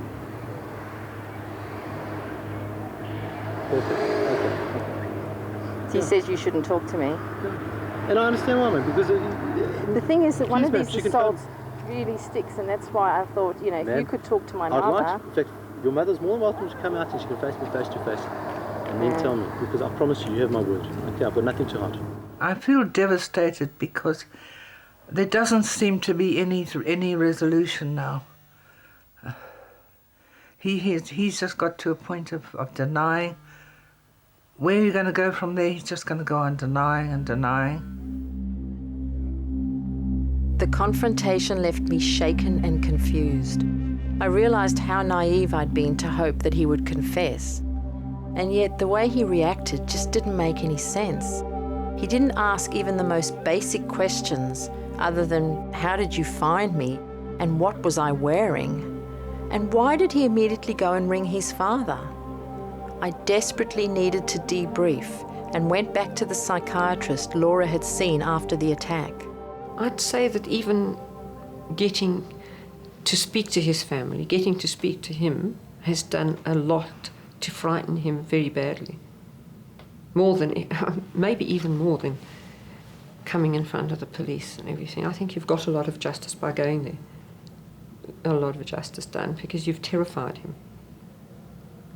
She says you shouldn't talk to me. And I understand why, man, because the thing is that one of Please, these ma'am, she can assaults really sticks, and that's why I thought, if Ma'am, you could talk to my I'd mother. like to. In fact, your mother's more than welcome to come out and she can face me face to face and then tell me, because I promise you have my word. Okay, I've got nothing to hide. I feel devastated because there doesn't seem to be any resolution now. He's just got to a point of denying. Where are you going to go from there? He's just going to go on denying and denying. The confrontation left me shaken and confused. I realised how naive I'd been to hope that he would confess. And yet the way he reacted just didn't make any sense. He didn't ask even the most basic questions other than, how did you find me? And what was I wearing? And why did he immediately go and ring his father? I desperately needed to debrief and went back to the psychiatrist Laura had seen after the attack. I'd say that even getting to speak to his family, getting to speak to him, has done a lot to frighten him very badly. More than, maybe even more than coming in front of the police and everything. I think you've got a lot of justice by going there. A lot of justice done, because you've terrified him.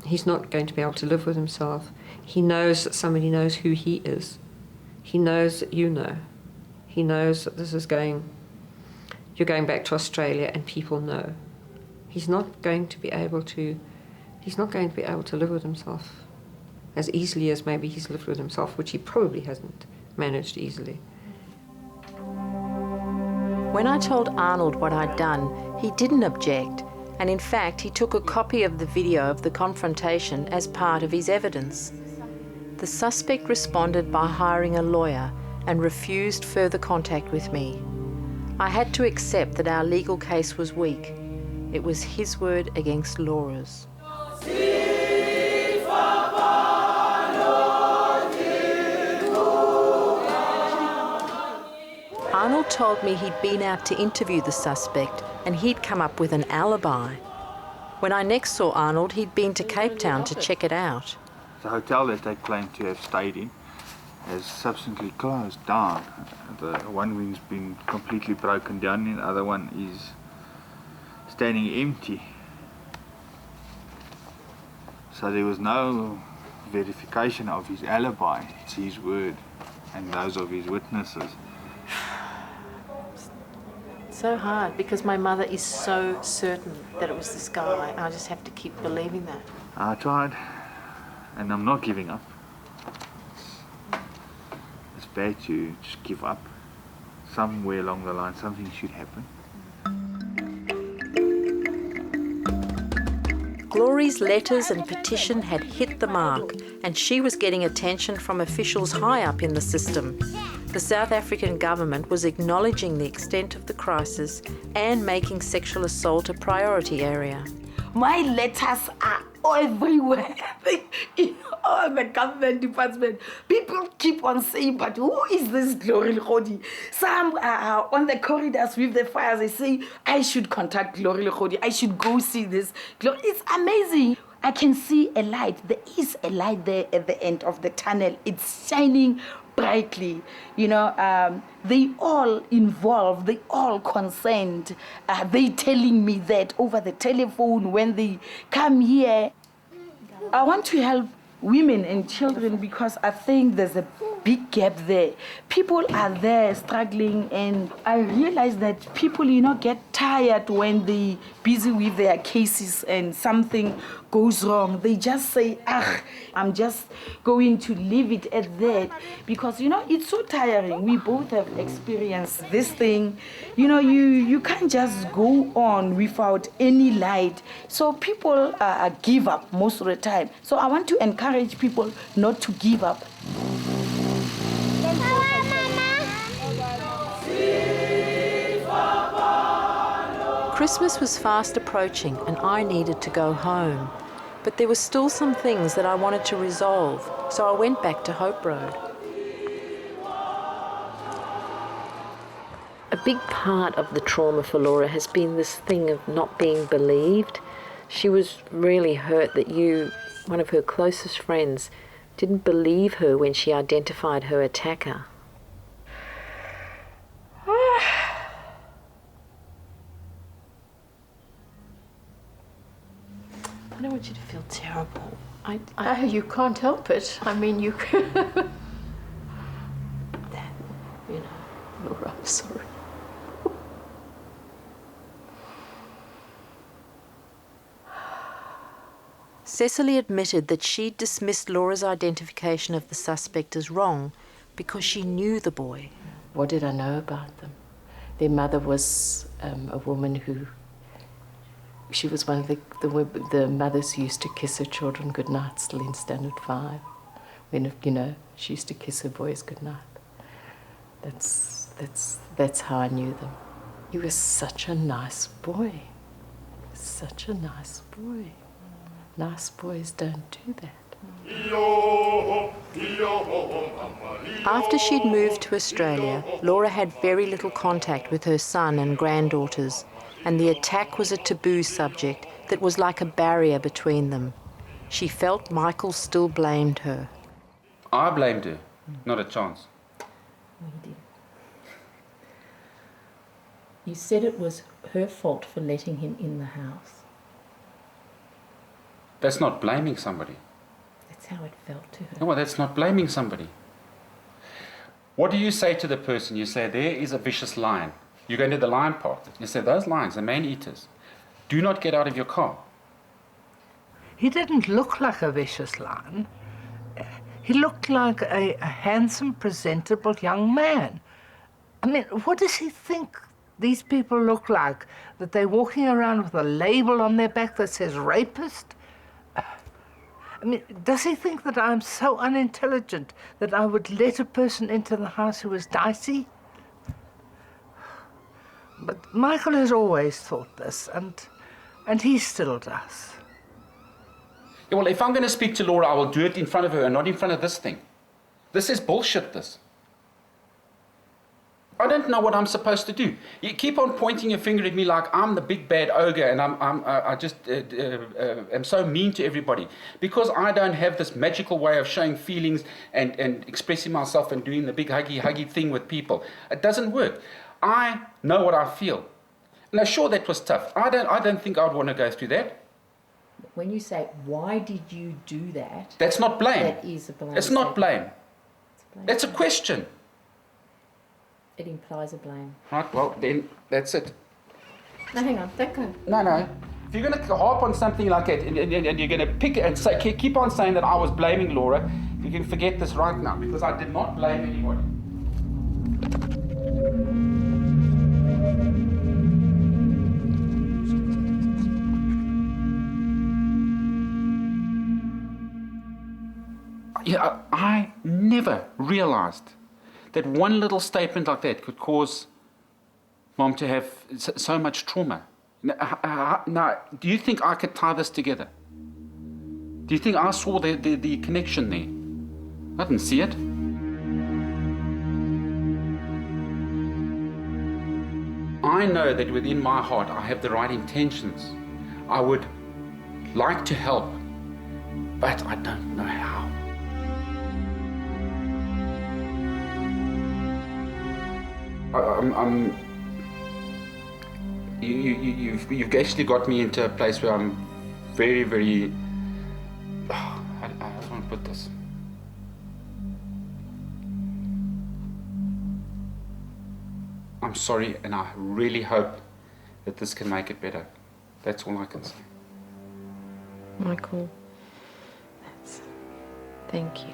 He's not going to be able to live with himself. He knows that somebody knows who he is. He knows that you know. He knows that this is you're going back to Australia and people know. He's not going to be able to live with himself as easily as maybe he's lived with himself, which he probably hasn't managed easily. When I told Arnold what I'd done, he didn't object, and in fact he took a copy of the video of the confrontation as part of his evidence. The suspect responded by hiring a lawyer and refused further contact with me. I had to accept that our legal case was weak. It was his word against Laura's. Arnold told me he'd been out to interview the suspect and he'd come up with an alibi. When I next saw Arnold, he'd been to Cape Town to check it out. The hotel that they claim to have stayed in has subsequently closed down. The one wing's been completely broken down and the other one is standing empty. So there was no verification of his alibi. It's his word and those of his witnesses. So hard, because my mother is so certain that it was this guy, and I just have to keep believing that. I tried, and I'm not giving up. It's bad to just give up. Somewhere along the line, something should happen. Glory's letters and petition had hit the mark, and she was getting attention from officials high up in the system. The South African government was acknowledging the extent of the crisis and making sexual assault a priority area. My letters are everywhere. Oh, the government department. People keep on saying, but who is this Glory Lekhodi? Some are on the corridors with the fires. They say, I should contact Glory Lekhodi. I should go see this. It's amazing. I can see a light. There is a light there at the end of the tunnel. It's shining brightly. You know, they all involved, they all concerned. They telling me that over the telephone when they come here. I want to help women and children because I think there's a big gap there. People are there struggling, and I realize that people, you know, get tired when they busy with their cases and something goes wrong. They just say, I'm just going to leave it at that because, you know, it's so tiring. We both have experienced this thing. You know, you can't just go on without any light. So people give up most of the time. So I want to encourage people not to give up. Christmas was fast approaching and I needed to go home. But there were still some things that I wanted to resolve, so I went back to Hope Road. A big part of the trauma for Laura has been this thing of not being believed. She was really hurt that you, one of her closest friends, didn't believe her when she identified her attacker. I don't want you to feel terrible. You can't help it. I mean, you can. You know, Laura, I'm sorry. Cecily admitted that she'd dismissed Laura's identification of the suspect as wrong because she knew the boy. What did I know about them? Their mother was a woman who... She was one of the mothers who used to kiss her children goodnight, still in Standard 5. When, you know, she used to kiss her boys goodnight. That's how I knew them. He was such a nice boy. Such a nice boy. Nice boys don't do that. After she'd moved to Australia, Laura had very little contact with her son and granddaughters, and the attack was a taboo subject that was like a barrier between them. She felt Michael still blamed her. I blamed her, not a chance. No, you didn't. You said it was her fault for letting him in the house. That's not blaming somebody. That's how it felt to her. No, that's not blaming somebody. What do you say to the person? You say, there is a vicious lion. You go into the lion park. You say, those lions are man-eaters. Do not get out of your car. He didn't look like a vicious lion. He looked like a handsome, presentable young man. I mean, what does he think these people look like? That they're walking around with a label on their back that says rapist? I mean, does he think that I'm so unintelligent that I would let a person into the house who was dicey? But Michael has always thought this, and he still does. Yeah, well, if I'm going to speak to Laura, I will do it in front of her and not in front of this thing. This is bullshit, this. I don't know what I'm supposed to do. You keep on pointing your finger at me like I'm the big bad ogre and I just am so mean to everybody because I don't have this magical way of showing feelings and expressing myself and doing the big huggy thing with people. It doesn't work. I know what I feel. Now, sure, that was tough. I don't think I'd want to go through that. When you say, why did you do that? That's not blame. That is a blame. It's not blame. It's a question. It implies a blame. Right, well, then that's it. No, hang on, don't go. No. If you're going to harp on something like that and you're going to pick it and say, keep on saying that I was blaming Laura, you can forget this right now because I did not blame anybody. Yeah, I never realized that one little statement like that could cause Mom to have so much trauma. Now, do you think I could tie this together? Do you think I saw the connection there? I didn't see it. I know that within my heart I have the right intentions. I would like to help, but I don't know how. You've actually got me into a place where I'm very, very. I don't want to put this. I'm sorry, and I really hope that this can make it better. That's all I can say. Michael, thank you.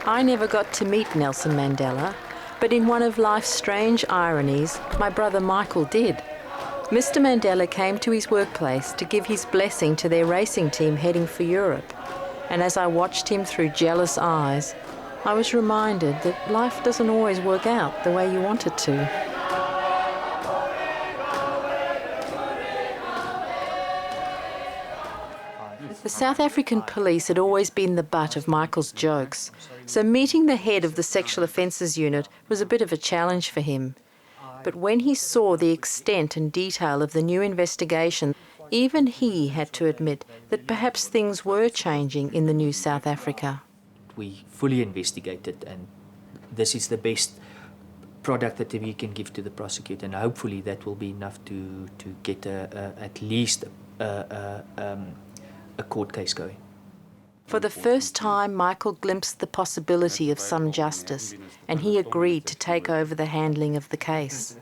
I never got to meet Nelson Mandela, but in one of life's strange ironies, my brother Michael did. Mr. Mandela came to his workplace to give his blessing to their racing team heading for Europe. And as I watched him through jealous eyes, I was reminded that life doesn't always work out the way you want it to. The South African police had always been the butt of Michael's jokes, so meeting the head of the Sexual Offences Unit was a bit of a challenge for him. But when he saw the extent and detail of the new investigation, even he had to admit that perhaps things were changing in the new South Africa. We fully investigated, and this is the best product that we can give to the prosecutor, and hopefully that will be enough to get at least a court case going. For the first time, Michael glimpsed the possibility of some justice, and he agreed to take over the handling of the case.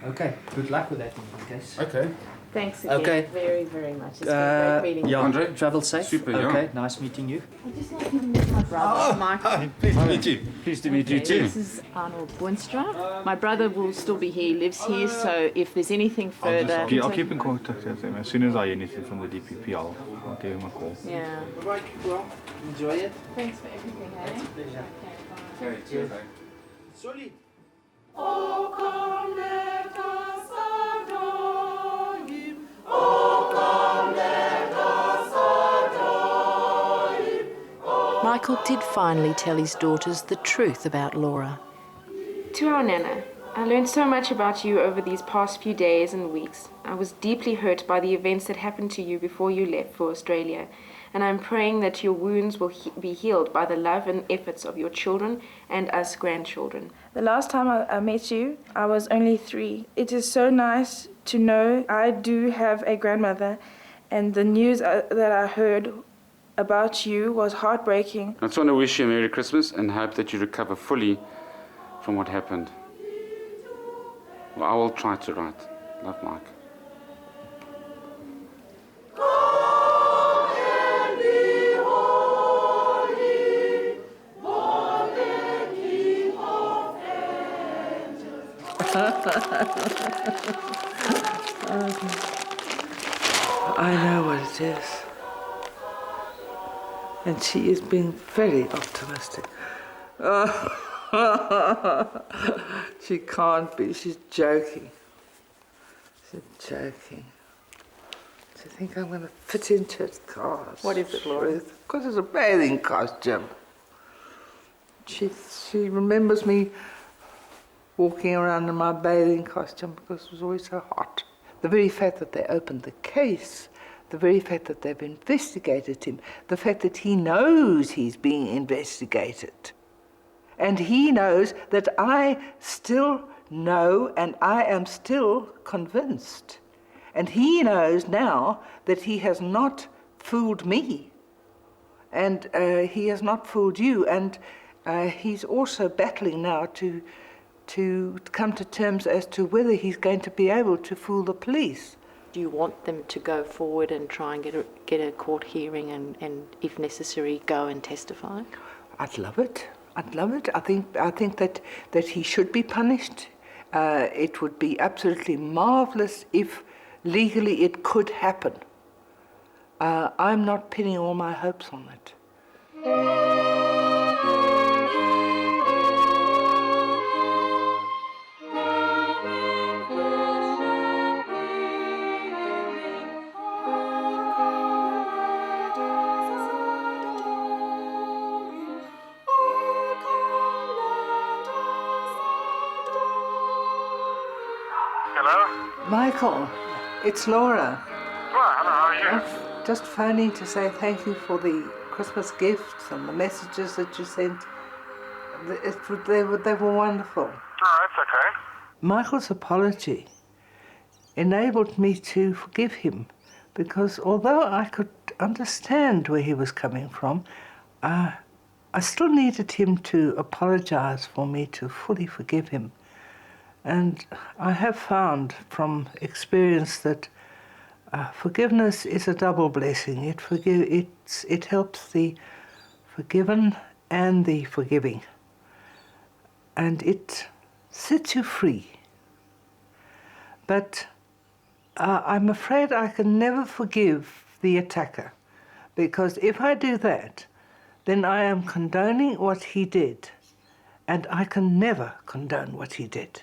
Okay, good luck with that in the case. Okay. Thanks again very, very much. It's been a great meeting. Yeah, Andre, travel safe. Super, okay, yeah. nice meeting you. I'd just like to meet my brother, Michael. Pleased to meet you. Pleased to meet you too. This is Arnold Boonstra. My brother will still be here, he lives here, so if there's anything further... I'll keep in contact with him. As soon as I hear anything from the DPP, I'll give him a call. Yeah. Right, well, enjoy it. Thanks for everything, eh? It's a pleasure. Okay, cheers. Solid. Oh, come let us adore him. Oh, come let us adore him. Michael did finally tell his daughters the truth about Laura. To our Nana, I learned so much about you over these past few days and weeks. I was deeply hurt by the events that happened to you before you left for Australia, and I'm praying that your wounds will be healed by the love and efforts of your children and us grandchildren. The last time I met you, I was only 3. It is so nice to know I do have a grandmother, and the news that I heard about you was heartbreaking. I just want to wish you a Merry Christmas and hope that you recover fully from what happened. Well, I will try to write. Love, Mike. I know what it is. And she is being very optimistic. She can't be. She's joking. She's joking. To think I'm going to fit into it. God, What is it, Laura? Because it's a bathing costume. She remembers me walking around in my bathing costume because it was always so hot. The very fact that they opened the case, the very fact that they've investigated him, the fact that he knows he's being investigated, and he knows that I still know and I am still convinced. And he knows now that he has not fooled me, and he has not fooled you, and he's also battling now to come to terms as to whether he's going to be able to fool the police. Do you want them to go forward and try and get a court hearing and if necessary, go and testify? I'd love it. I'd love it. I think that he should be punished. It would be absolutely marvellous if legally it could happen. I'm not pinning all my hopes on it. Hello? Michael, it's Laura. Well, hello, how are you? I'm just phoning to say thank you for the Christmas gifts and the messages that you sent. They were wonderful. Oh, that's okay. Michael's apology enabled me to forgive him, because although I could understand where he was coming from, I still needed him to apologize for me to fully forgive him. And I have found from experience that forgiveness is a double blessing. It helps the forgiven and the forgiving. And it sets you free. But I'm afraid I can never forgive the attacker, because if I do that, then I am condoning what he did, and I can never condone what he did.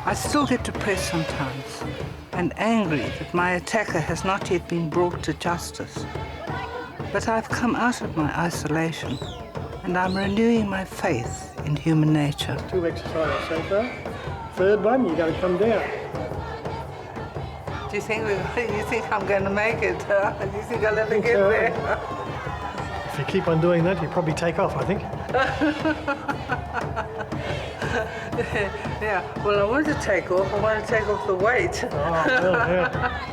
I still get depressed sometimes and angry that my attacker has not yet been brought to justice. But I've come out of my isolation and I'm renewing my faith in human nature. 2 exercises so far. Third one, you're going to come down. Do you think I'm going to make it? Do you think I'll ever get there? If you keep on doing that, you'll probably take off, I think. Yeah, well, I want to take off. I want to take off the weight. Oh, well, yeah.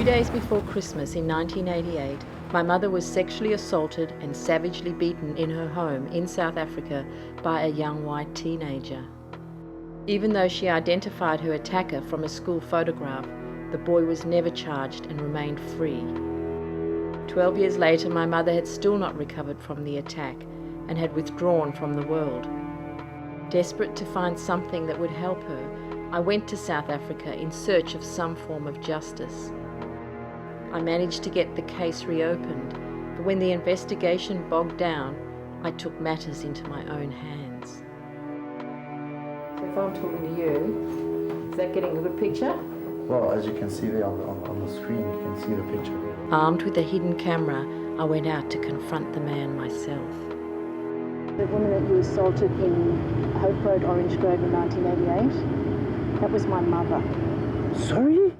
Days before Christmas in 1988, my mother was sexually assaulted and savagely beaten in her home in South Africa by a young white teenager. Even though she identified her attacker from a school photograph, the The boy was never charged and remained free. 12 years later, my mother had still not recovered from the attack and had withdrawn from the world. Desperate to find something that would help her, I went to South Africa in search of some form of justice. I managed to get the case reopened, but when the investigation bogged down, I took matters into my own hands. So if I'm talking to you, is that getting a good picture? Well, as you can see there on the screen, you can see the picture there. Armed with a hidden camera, I went out to confront the man myself. The woman that you assaulted in Hope Road, Orange Grove in 1988, that was my mother. Sorry?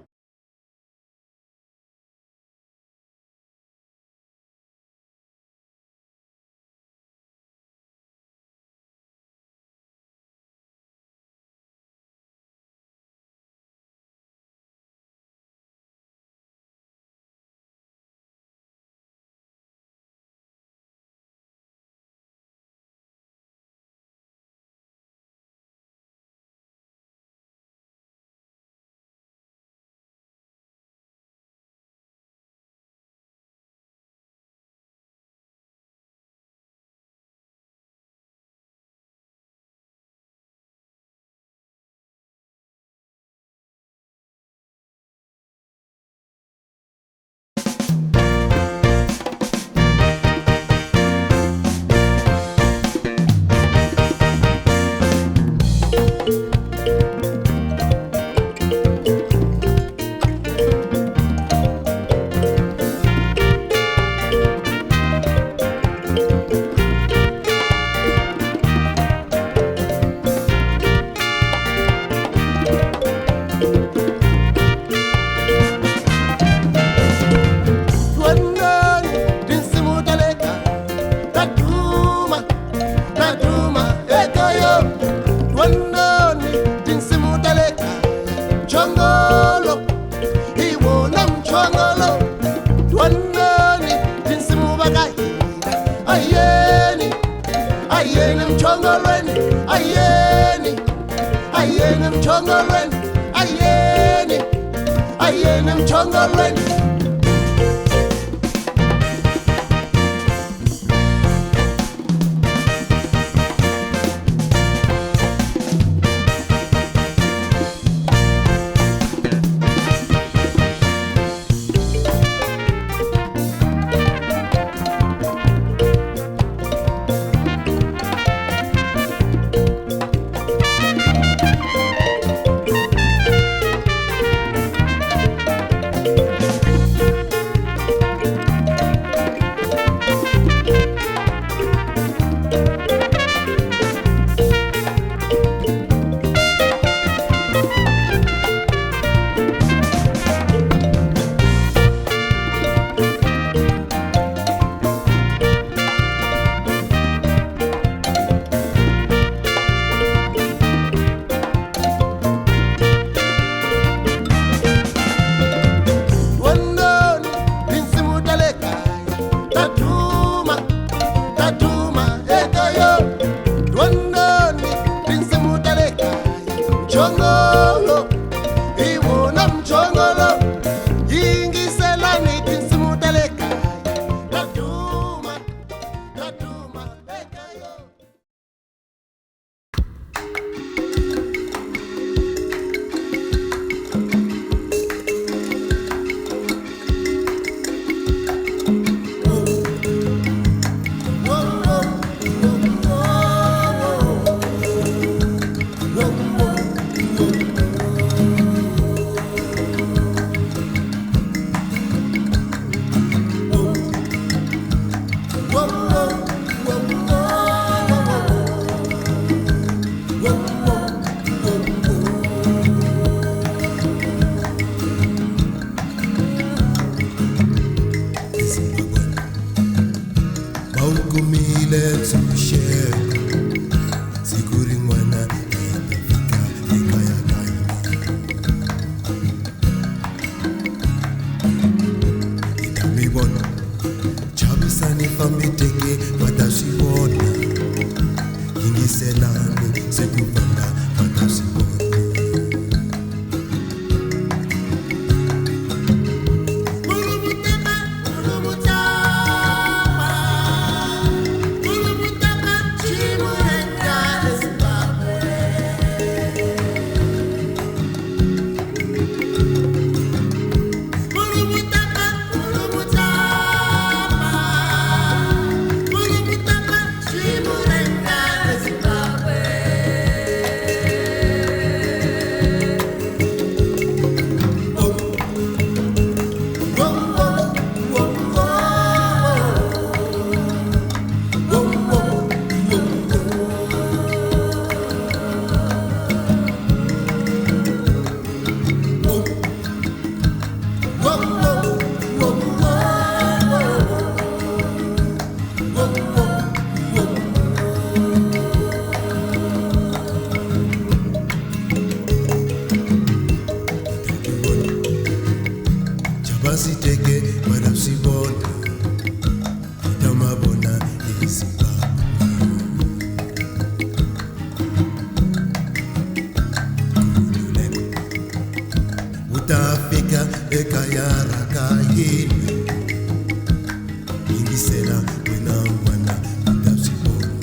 masiteke wanasibona itamabona isipa utafika ekayara kayini ingisela wena wana utasibona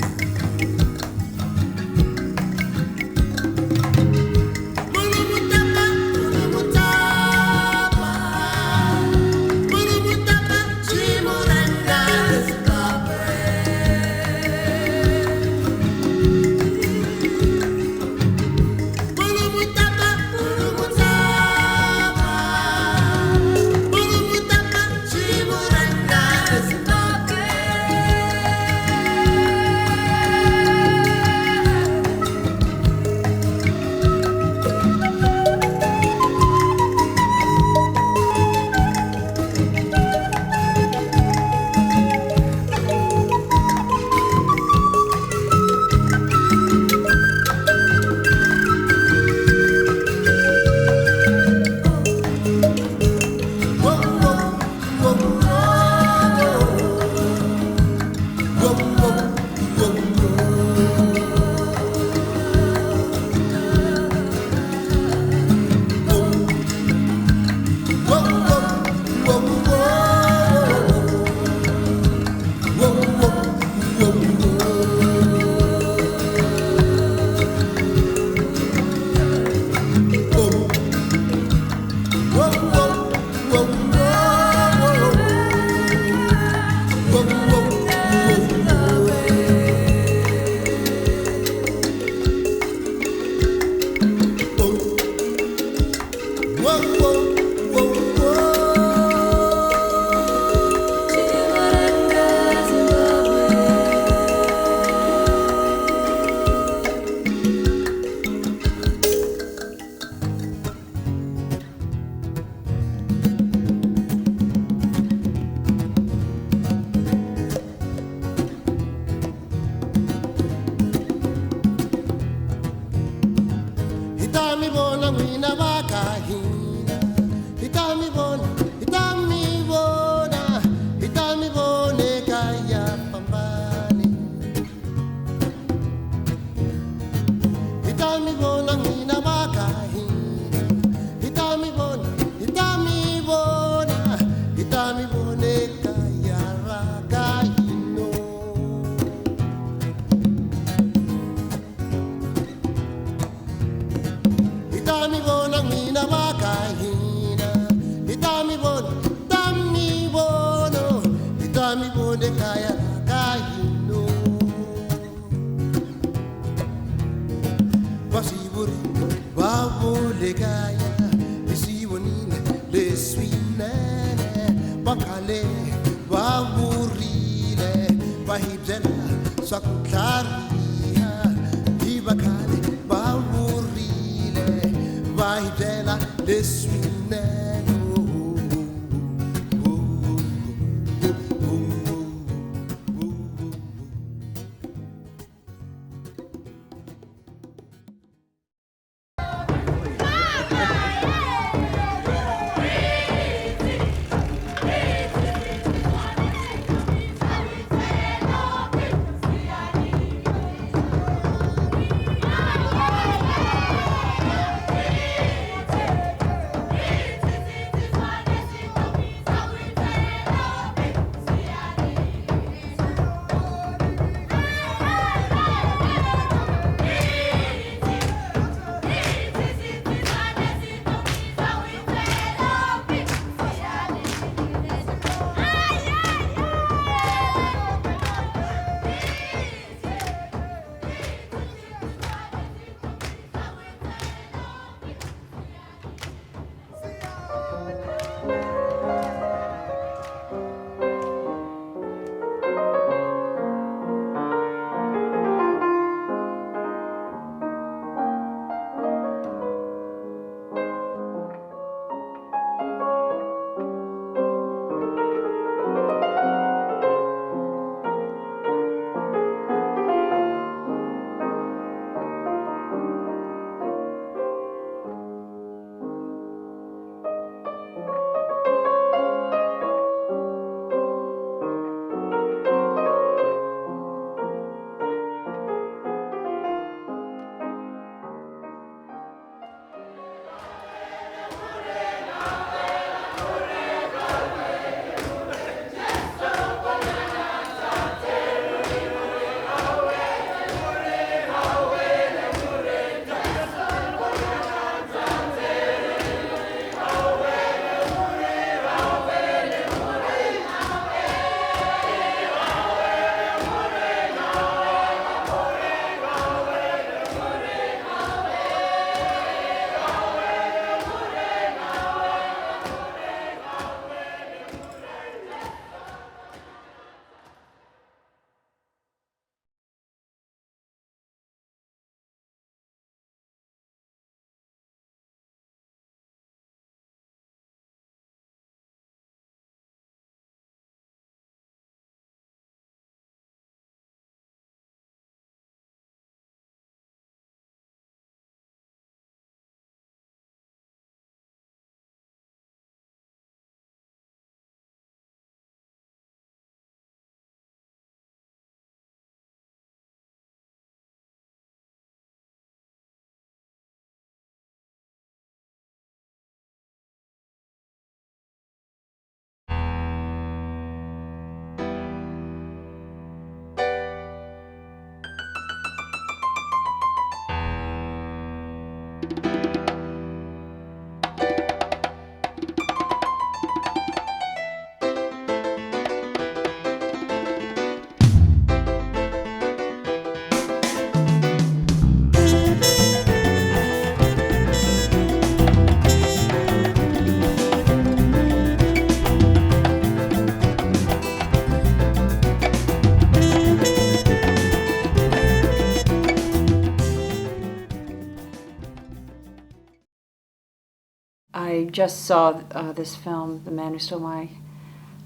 just saw this film, The Man Who Stole My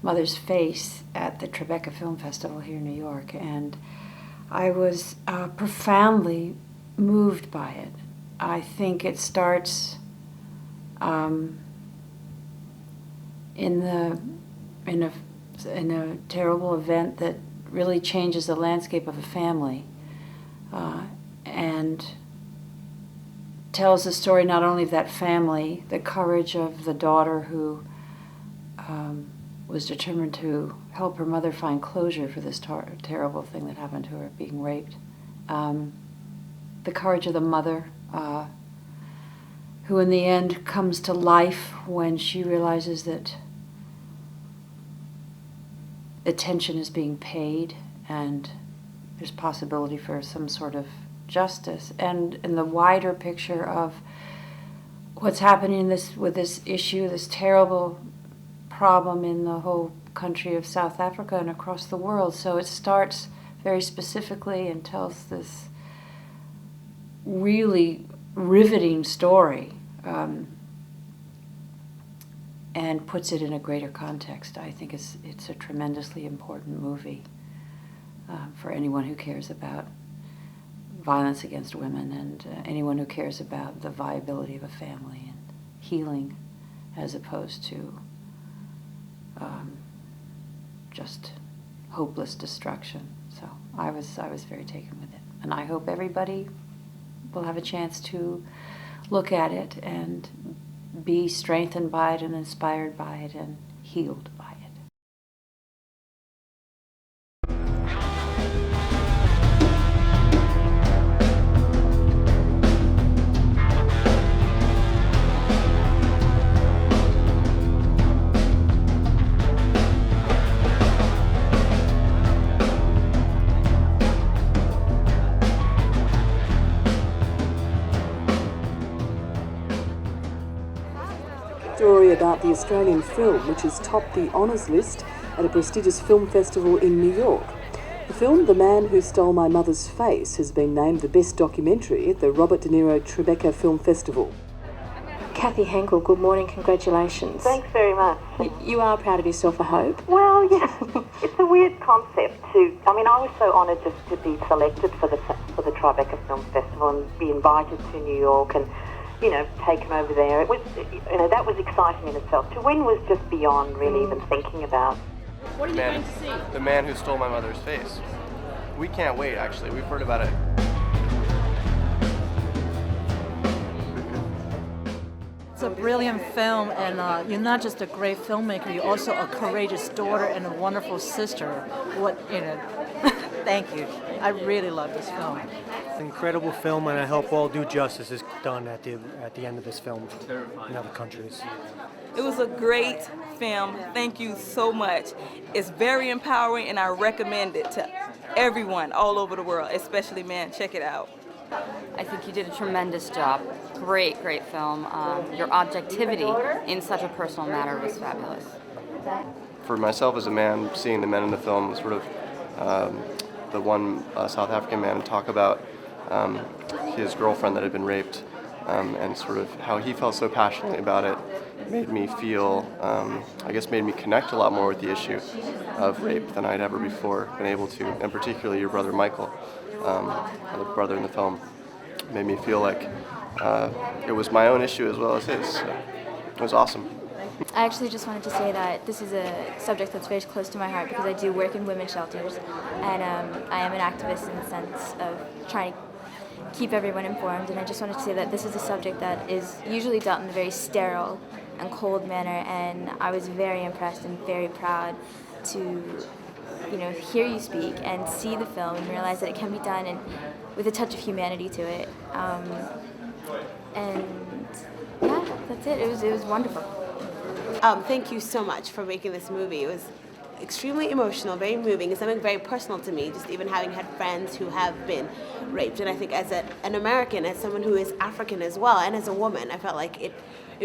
Mother's Face, at the Tribeca Film Festival here in New York, and I was profoundly moved by it. I think it starts in a terrible event that really changes the landscape of a family, and tells the story not only of that family, the courage of the daughter who was determined to help her mother find closure for this terrible thing that happened to her, being raped. The courage of the mother, who in the end comes to life when she realizes that attention is being paid and there's possibility for some sort of justice, and in the wider picture of what's happening with this issue, this terrible problem in the whole country of South Africa and across the world. So it starts very specifically and tells this really riveting story, and puts it in a greater context. I think it's a tremendously important movie for anyone who cares about violence against women, and anyone who cares about the viability of a family and healing, as opposed to just hopeless destruction. So I was very taken with it, and I hope everybody will have a chance to look at it and be strengthened by it and inspired by it and healed by it. Story about the Australian film, which has topped the honours list at a prestigious film festival in New York. The film, The Man Who Stole My Mother's Face, has been named the best documentary at the Robert De Niro Tribeca Film Festival. Cathy Henkel, good morning, congratulations. Thanks very much. You are proud of yourself, I hope. Well, yes, it's a weird concept I was so honoured just to be selected for the Tribeca Film Festival and be invited to New York and taken over there. It was, that was exciting in itself. To win was just beyond really even thinking about. What are you going to see? The Man Who Stole My Mother's Face. We can't wait, actually. We've heard about it. It's a brilliant film, and you're not just a great filmmaker, you're also a courageous daughter and a wonderful sister. Thank you. I really love this film. Incredible film, and I hope all due justice is done at the end of this film in other countries. It was a great film. Thank you so much. It's very empowering, and I recommend it to everyone all over the world, especially men. Check it out. I think you did a tremendous job. Great film. Your objectivity in such a personal matter was fabulous. For myself as a man, seeing the men in the film, sort of the one South African man talk about his girlfriend that had been raped, and sort of how he felt so passionately about it, made me feel, made me connect a lot more with the issue of rape than I'd ever before been able to, and particularly your brother Michael, the brother in the film, made me feel like it was my own issue as well as his. So it was awesome. I actually just wanted to say that this is a subject that's very close to my heart because I do work in women's shelters, and I am an activist in the sense of trying to keep everyone informed, and I just wanted to say that this is a subject that is usually dealt in a very sterile and cold manner, and I was very impressed and very proud to hear you speak and see the film and realize that it can be done and with a touch of humanity to it. And yeah, that's it. It was wonderful. Thank you so much for making this movie. It was extremely emotional, very moving, and something very personal to me, just even having had friends who have been raped. And I think as an American, as someone who is African as well, and as a woman, I felt like it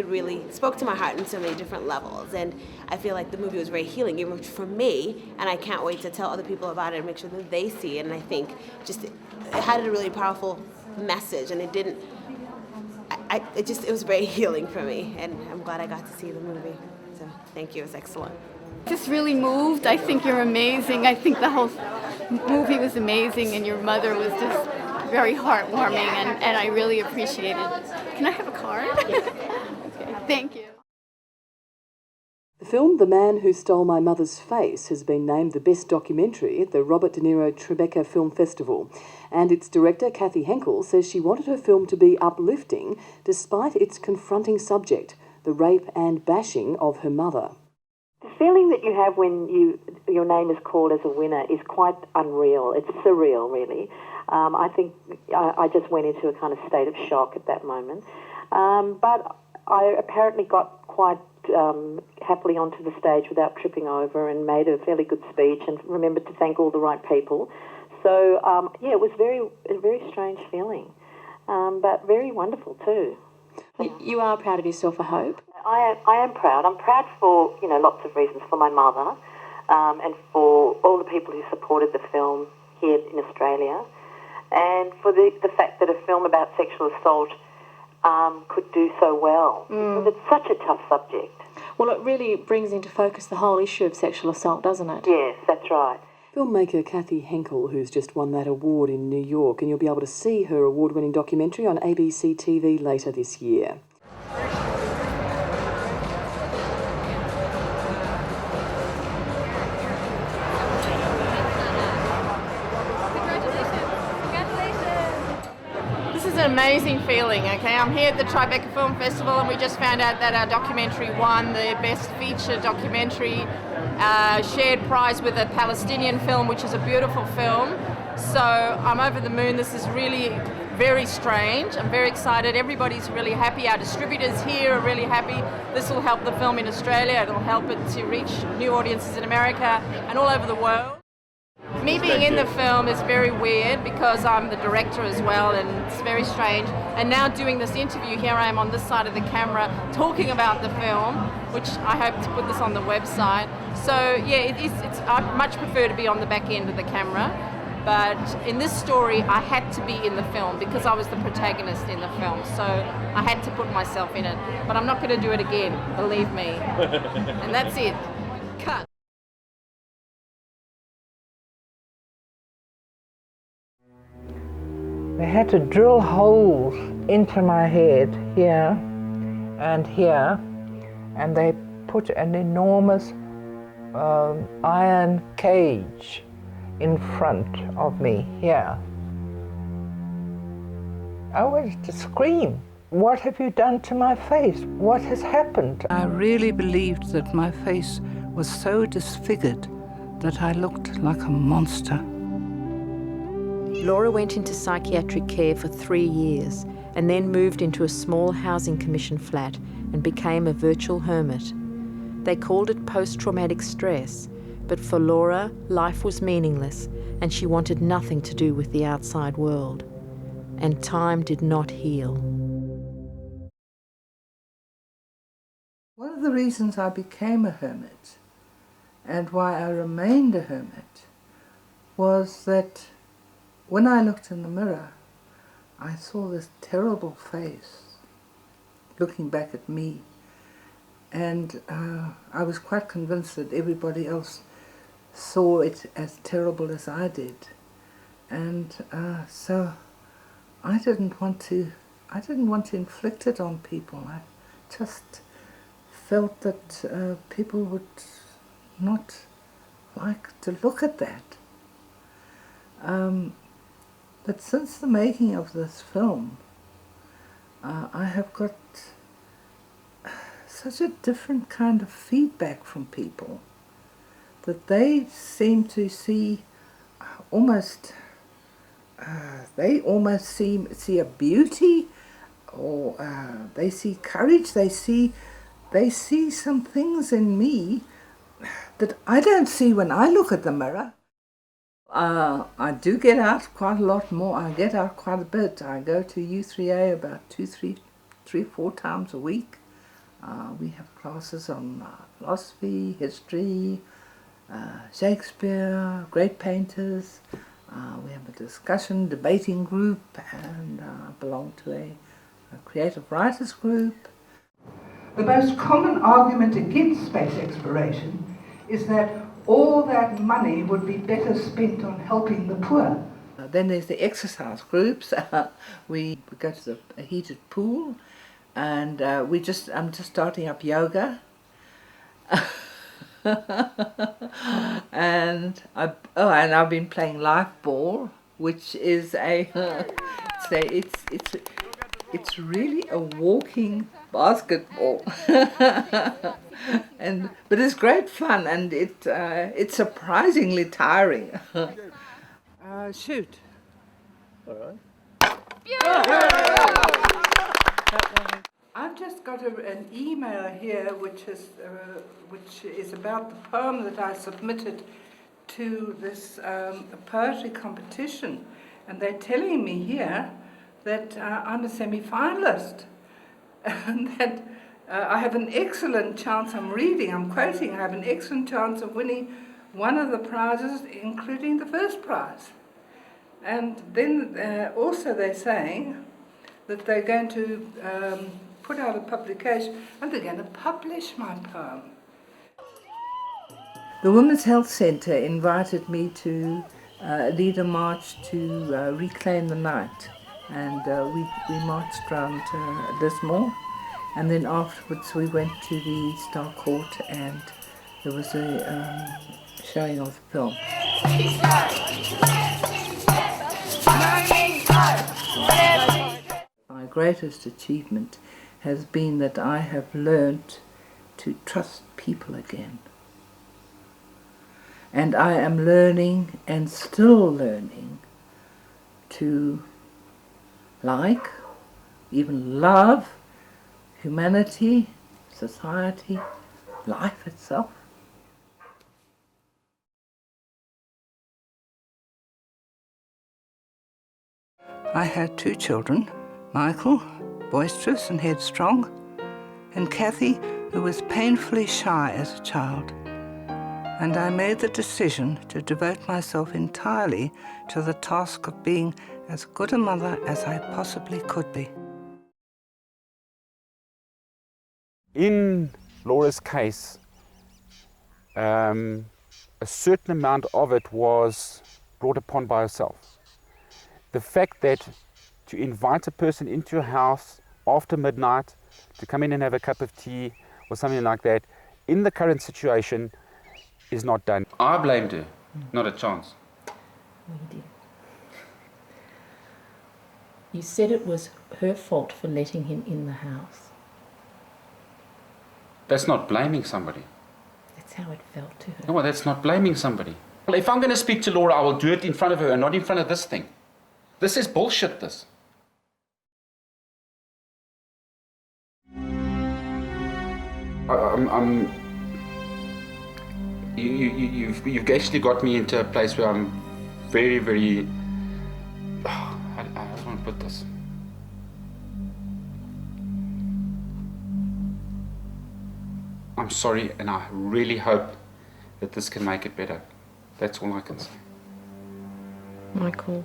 really spoke to my heart on so many different levels. And I feel like the movie was very healing, even for me, and I can't wait to tell other people about it and make sure that they see it. And I think just it had a really powerful message, and it didn't... it was very healing for me, and I'm glad I got to see the movie. So thank you, it was excellent. Just really moved. I think you're amazing. I think the whole movie was amazing, and your mother was just very heartwarming, and I really appreciated it. Can I have a card? Okay, thank you. The film The Man Who Stole My Mother's Face has been named the best documentary at the Robert De Niro Tribeca Film Festival, and its director Cathy Henkel says she wanted her film to be uplifting despite its confronting subject, the rape and bashing of her mother. The feeling that you have when your name is called as a winner is quite unreal. It's surreal, really. I think I just went into a kind of state of shock at that moment. But I apparently got quite happily onto the stage without tripping over and made a fairly good speech and remembered to thank all the right people. So, it was a very strange feeling, but very wonderful too. You are proud of yourself, I hope. I am proud. I'm proud for, lots of reasons. For my mother and for all the people who supported the film here in Australia, and for the fact that a film about sexual assault could do so well. Because it's such a tough subject. Well, it really brings into focus the whole issue of sexual assault, doesn't it? Yes, that's right. Filmmaker Cathy Henkel, who's just won that award in New York, and you'll be able to see her award-winning documentary on ABC TV later this year. This is an amazing feeling, okay? I'm here at the Tribeca Film Festival, and we just found out that our documentary won the Best Feature Documentary, shared prize with a Palestinian film, which is a beautiful film. So I'm over the moon. This is really very strange. I'm very excited. Everybody's really happy. Our distributors here are really happy. This will help the film in Australia. It'll help it to reach new audiences in America and all over the world. Me being in the film is very weird because I'm the director as well, and it's very strange. And now doing this interview, here I am on this side of the camera talking about the film, which I hope to put this on the website. So yeah, I much prefer to be on the back end of the camera. But in this story, I had to be in the film because I was the protagonist in the film. So I had to put myself in it. But I'm not going to do it again, believe me. And that's it. Cut. They had to drill holes into my head here and here, and they put an enormous iron cage in front of me here. I wanted to scream. What have you done to my face? What has happened? I really believed that my face was so disfigured that I looked like a monster. Laura went into psychiatric care for 3 years and then moved into a small housing commission flat and became a virtual hermit. They called it post-traumatic stress, but for Laura, life was meaningless and she wanted nothing to do with the outside world. And time did not heal. One of the reasons I became a hermit and why I remained a hermit was that when I looked in the mirror, I saw this terrible face looking back at me, and I was quite convinced that everybody else saw it as terrible as I did, and so I didn't want to inflict it on people. I just felt that people would not like to look at that. But since the making of this film, I have got such a different kind of feedback from people that they seem to see they almost see a beauty, or they see courage. They see some things in me that I don't see when I look at the mirror. I do get out quite a lot more. I get out quite a bit. I go to U3A about 4 times a week. We have classes on philosophy, history, Shakespeare, great painters. We have a debating group, and I belong to a a creative writers group. The most common argument against space exploration is that all that money would be better spent on helping the poor. Then there's the exercise groups. We go to a heated pool, and I'm just starting up yoga. and I've been playing life ball, which is it's really a walking basketball. But it's great fun, and it's surprisingly tiring. Shoot. All right. I've just got an email here which is about the poem that I submitted to this poetry competition, and they're telling me here that I'm a semi-finalist and that I have an excellent chance, I'm quoting, I have an excellent chance of winning one of the prizes, including the first prize. And then also they're saying that they're going to put out a publication and they're going to publish my poem. The Women's Health Centre invited me to lead a march to reclaim the night, and we marched around Lismore, and then afterwards we went to the Star Court and there was a showing of the film. My greatest achievement has been that I have learned to trust people again. And I am learning and still learning to like, even love, humanity, society, life itself. I had 2 children, Michael, boisterous and headstrong, and Cathy, who was painfully shy as a child. And I made the decision to devote myself entirely to the task of being as good a mother as I possibly could be. In Laura's case, a certain amount of it was brought upon by herself. The fact that to invite a person into your house after midnight to come in and have a cup of tea or something like that, in the current situation, is not done. I blamed her, not a chance. Oh, you did. You said it was her fault for letting him in the house. That's not blaming somebody. That's how it felt to her. No, that's not blaming somebody. Well, if I'm going to speak to Laura, I will do it in front of her and not in front of this thing. This is bullshit, this. You've actually got me into a place where I'm very, very... I just want to put this. I'm sorry, and I really hope that this can make it better. That's all I can say. Michael,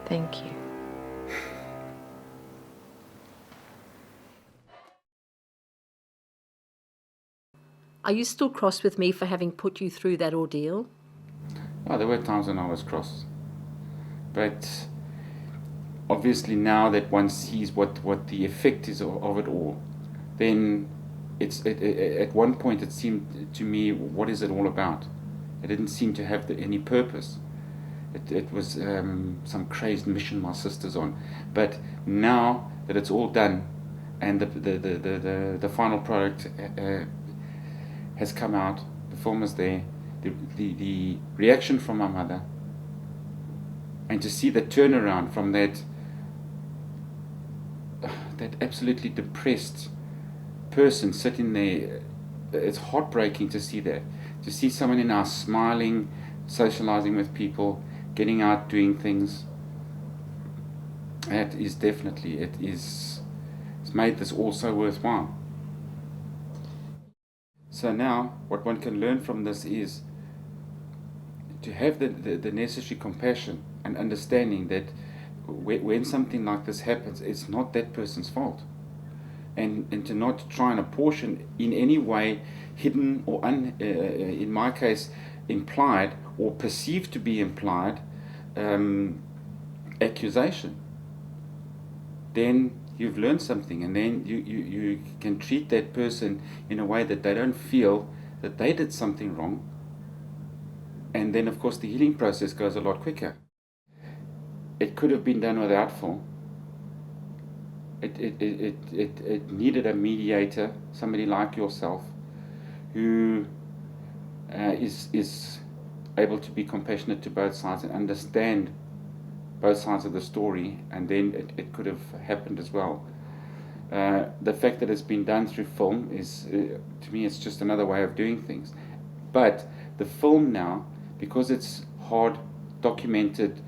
thank you. Are you still cross with me for having put you through that ordeal? Oh, there were times when I was cross. But obviously now that one sees what the effect is of it all, then at one point it seemed to me, what is it all about? It didn't seem to have any purpose. It was some crazed mission my sister's on. But now that it's all done and the final product has come out, the film is there, the reaction from my mother, and to see the turnaround from that absolutely depressed person sitting there, it's heartbreaking to see that. To see someone in our smiling, socializing with people, getting out, doing things, that is definitely, it's made this all so worthwhile. So now, what one can learn from this is to have the necessary compassion and understanding that when something like this happens, it's not that person's fault. And to not try and apportion in any way hidden or, in my case, implied or perceived to be implied accusation, then you've learned something, and then you can treat that person in a way that they don't feel that they did something wrong, and then of course the healing process goes a lot quicker. It could have been done without film. It needed a mediator, somebody like yourself, who is able to be compassionate to both sides and understand both sides of the story, and then it could have happened as well. The fact that it's been done through film is, to me, it's just another way of doing things. But the film now, because it's hard, documented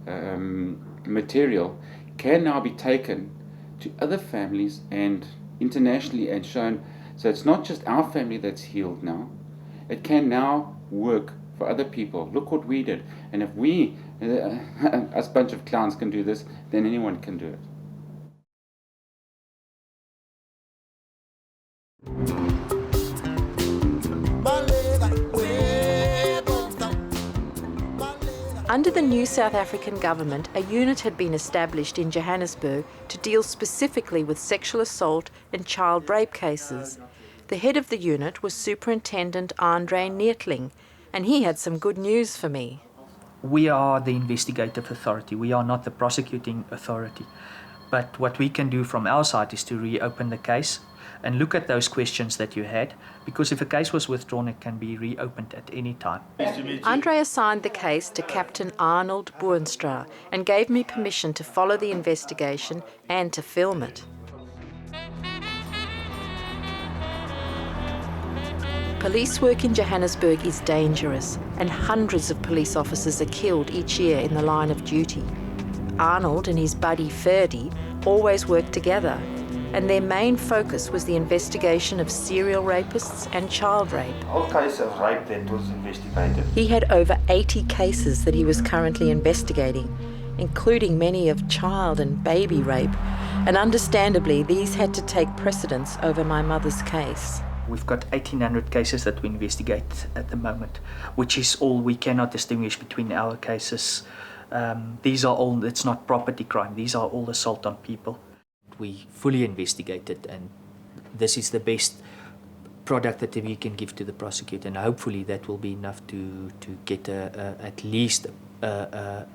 material, can now be taken to other families and internationally and shown. So it's not just our family that's healed now. It can now work for other people. Look what we did. And if we, us bunch of clowns, can do this, then anyone can do it. Under the new South African government, a unit had been established in Johannesburg to deal specifically with sexual assault and child rape cases. The head of the unit was Superintendent Andre Neertling, and he had some good news for me. We are the investigative authority. We are not the prosecuting authority. But what we can do from our side is to reopen the case and look at those questions that you had, because if a case was withdrawn, it can be reopened at any time. Andre assigned the case to Captain Arnold Boonstra and gave me permission to follow the investigation and to film it. Police work in Johannesburg is dangerous, and hundreds of police officers are killed each year in the line of duty. Arnold and his buddy Ferdy always worked together, and their main focus was the investigation of serial rapists and child rape. All cases of rape that was investigated. He had over 80 cases that he was currently investigating, including many of child and baby rape, and understandably these had to take precedence over my mother's case. We've got 1,800 cases that we investigate at the moment, which is all. We cannot distinguish between our cases. These are all, it's not property crime, these are all assault on people. We fully investigated, and this is the best product that we can give to the prosecutor, and hopefully that will be enough to get at least a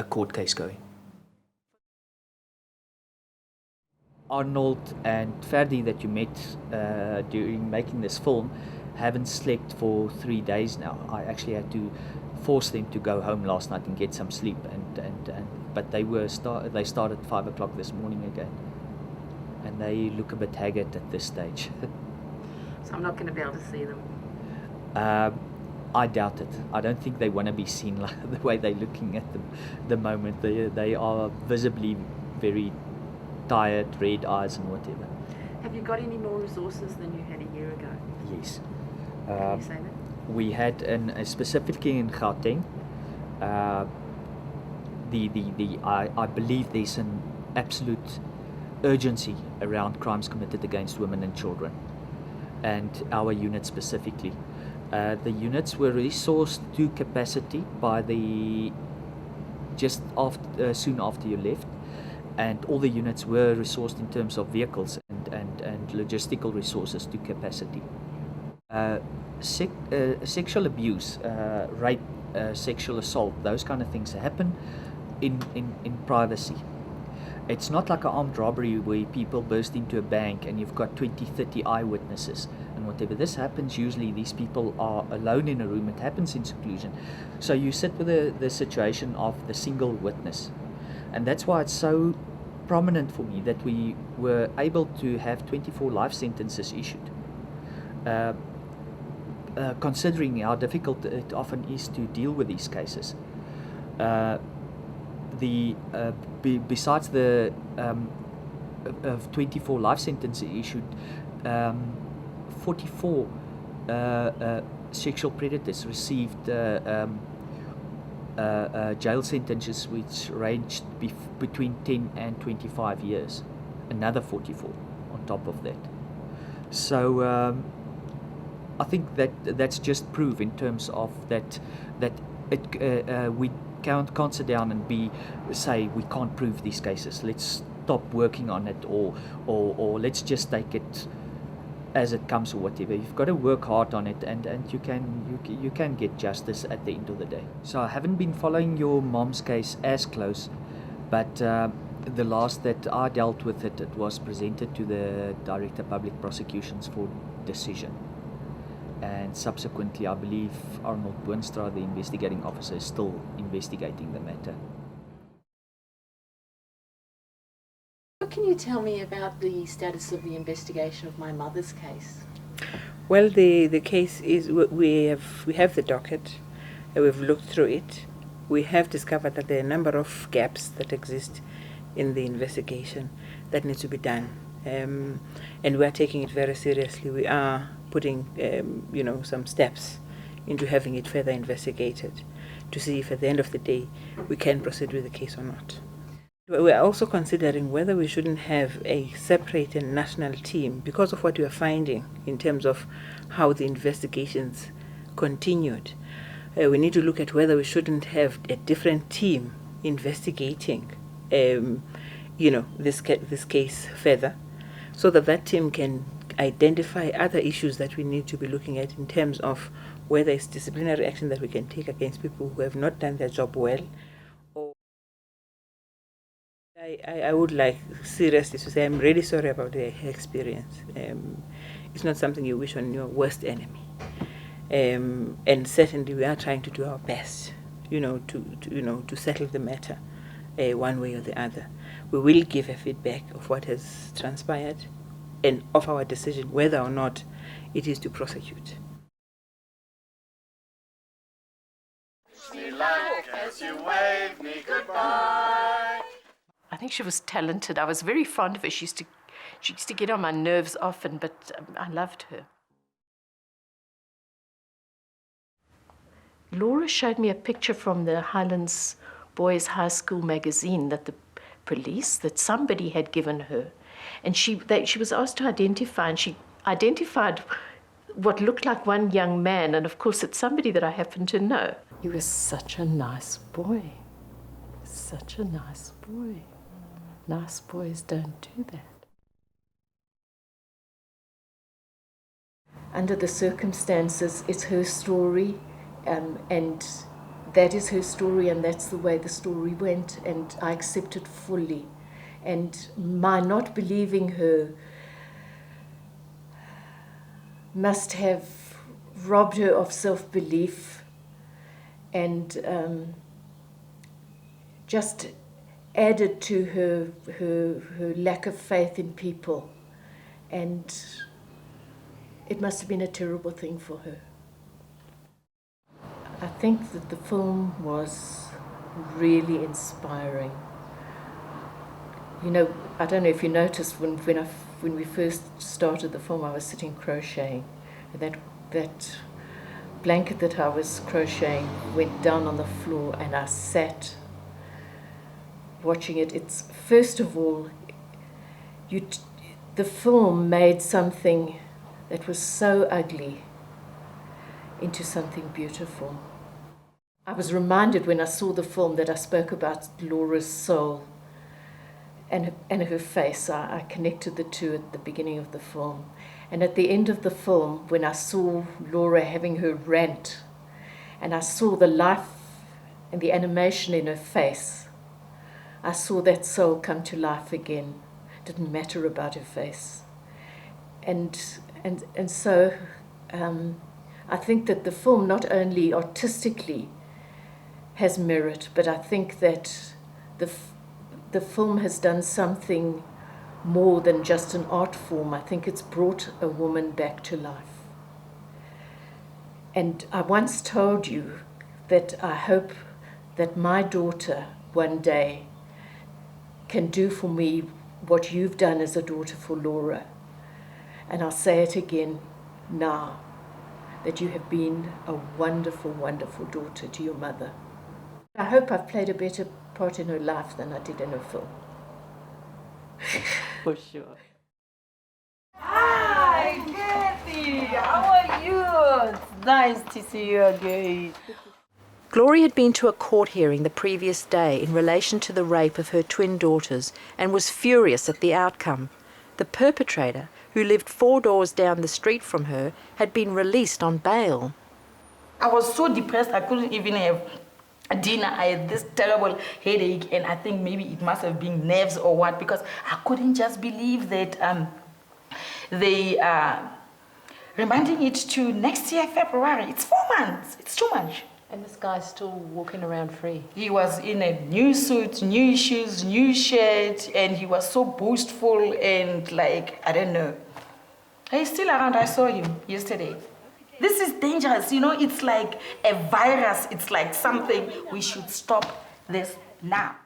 court case going. Arnold and Ferdy that you met during making this film haven't slept for 3 days now. I actually had to force them to go home last night and get some sleep, but they started at 5 o'clock this morning again, and they look a bit haggard at this stage. So I'm not going to be able to see them? I doubt it. I don't think they want to be seen like the way they're looking at the moment. They are visibly very tired, red eyes and whatever. Have you got any more resources than you had a year ago? Yes. Can you say that? We had, specifically in Gauteng, I believe there's an absolute urgency around crimes committed against women and children, and our unit specifically. The units were resourced to capacity by soon after you left, and all the units were resourced in terms of vehicles and logistical resources to capacity. Sexual abuse, rape, sexual assault, those kind of things happen in privacy. It's not like an armed robbery where people burst into a bank and you've got 20, 30 eyewitnesses and whatever. This happens usually, these people are alone in a room, it happens in seclusion. So you sit with the situation of the single witness. And that's why it's so prominent for me that we were able to have 24 life sentences issued. Considering how difficult it often is to deal with these cases. Besides the 24 life sentences issued, 44 sexual predators received jail sentences which ranged between 10 and 25 years, another 44 on top of that. So I think that's just proof in terms of that we can't sit down and say we can't prove these cases. Let's stop working on it, or let's just take it as it comes or whatever. You've got to work hard on it, and you can get justice at the end of the day. So I haven't been following your mom's case as close, but the last that I dealt with it was presented to the Director of Public Prosecutions for decision. And subsequently, I believe Arnold Boonstra, the investigating officer, is still investigating the matter. What can you tell me about the status of the investigation of my mother's case? Well, the case is, we have the docket, we've looked through it. We have discovered that there are a number of gaps that exist in the investigation that need to be done. And we are taking it very seriously. We are putting, some steps into having it further investigated to see if at the end of the day we can proceed with the case or not. We are also considering whether we shouldn't have a separate and national team because of what we are finding in terms of how the investigations continued. We need to look at whether we shouldn't have a different team investigating, this case further, so that team can identify other issues that we need to be looking at in terms of whether it's disciplinary action that we can take against people who have not done their job well. I would like seriously to say I'm really sorry about the experience. It's not something you wish on your worst enemy. And certainly we are trying to do our best, to settle the matter one way or the other. We will give a feedback of what has transpired and of our decision whether or not it is to prosecute. Me like as you wave me goodbye. I think she was talented. I was very fond of her. She used to get on my nerves often, but I loved her. Laura showed me a picture from the Highlands Boys High School magazine that somebody had given her. And she was asked to identify, and she identified what looked like one young man, and of course it's somebody that I happen to know. He was such a nice boy. Such a nice boy. Nice boys don't do that. Under the circumstances, it's her story, and that is her story, and that's the way the story went, and I accept it fully. And my not believing her must have robbed her of self-belief and just added to her lack of faith in people. And it must have been a terrible thing for her. I think that the film was really inspiring. I don't know if you noticed when we first started the film, I was sitting crocheting, and that blanket that I was crocheting went down on the floor, and I sat watching it. It's first of all, the film made something that was so ugly into something beautiful. I was reminded when I saw the film that I spoke about Laura's soul and her face. I connected the two at the beginning of the film. And at the end of the film, when I saw Laura having her rant, and I saw the life and the animation in her face, I saw that soul come to life again. It didn't matter about her face. And so I think that the film not only artistically has merit, but I think that the film has done something more than just an art form. I think it's brought a woman back to life. And I once told you that I hope that my daughter one day can do for me what you've done as a daughter for Laura. And I'll say it again now, that you have been a wonderful, wonderful daughter to your mother. I hope I've played a better part in her life than I did in her film. For sure. Hi, Cathy! How are you? It's nice to see you again. Gloria had been to a court hearing the previous day in relation to the rape of her twin daughters and was furious at the outcome. The perpetrator, who lived 4 doors down the street from her, had been released on bail. I was so depressed I couldn't even have dinner. I had this terrible headache, and I think maybe it must have been nerves or what, because I couldn't just believe that they are remanding it to next year, February. It's 4 months. It's too much. And this guy's still walking around free. He was in a new suit, new shoes, new shirt, and he was so boastful and like, I don't know. He's still around. I saw him yesterday. This is dangerous, you know, it's like a virus. It's like something. We should stop this now.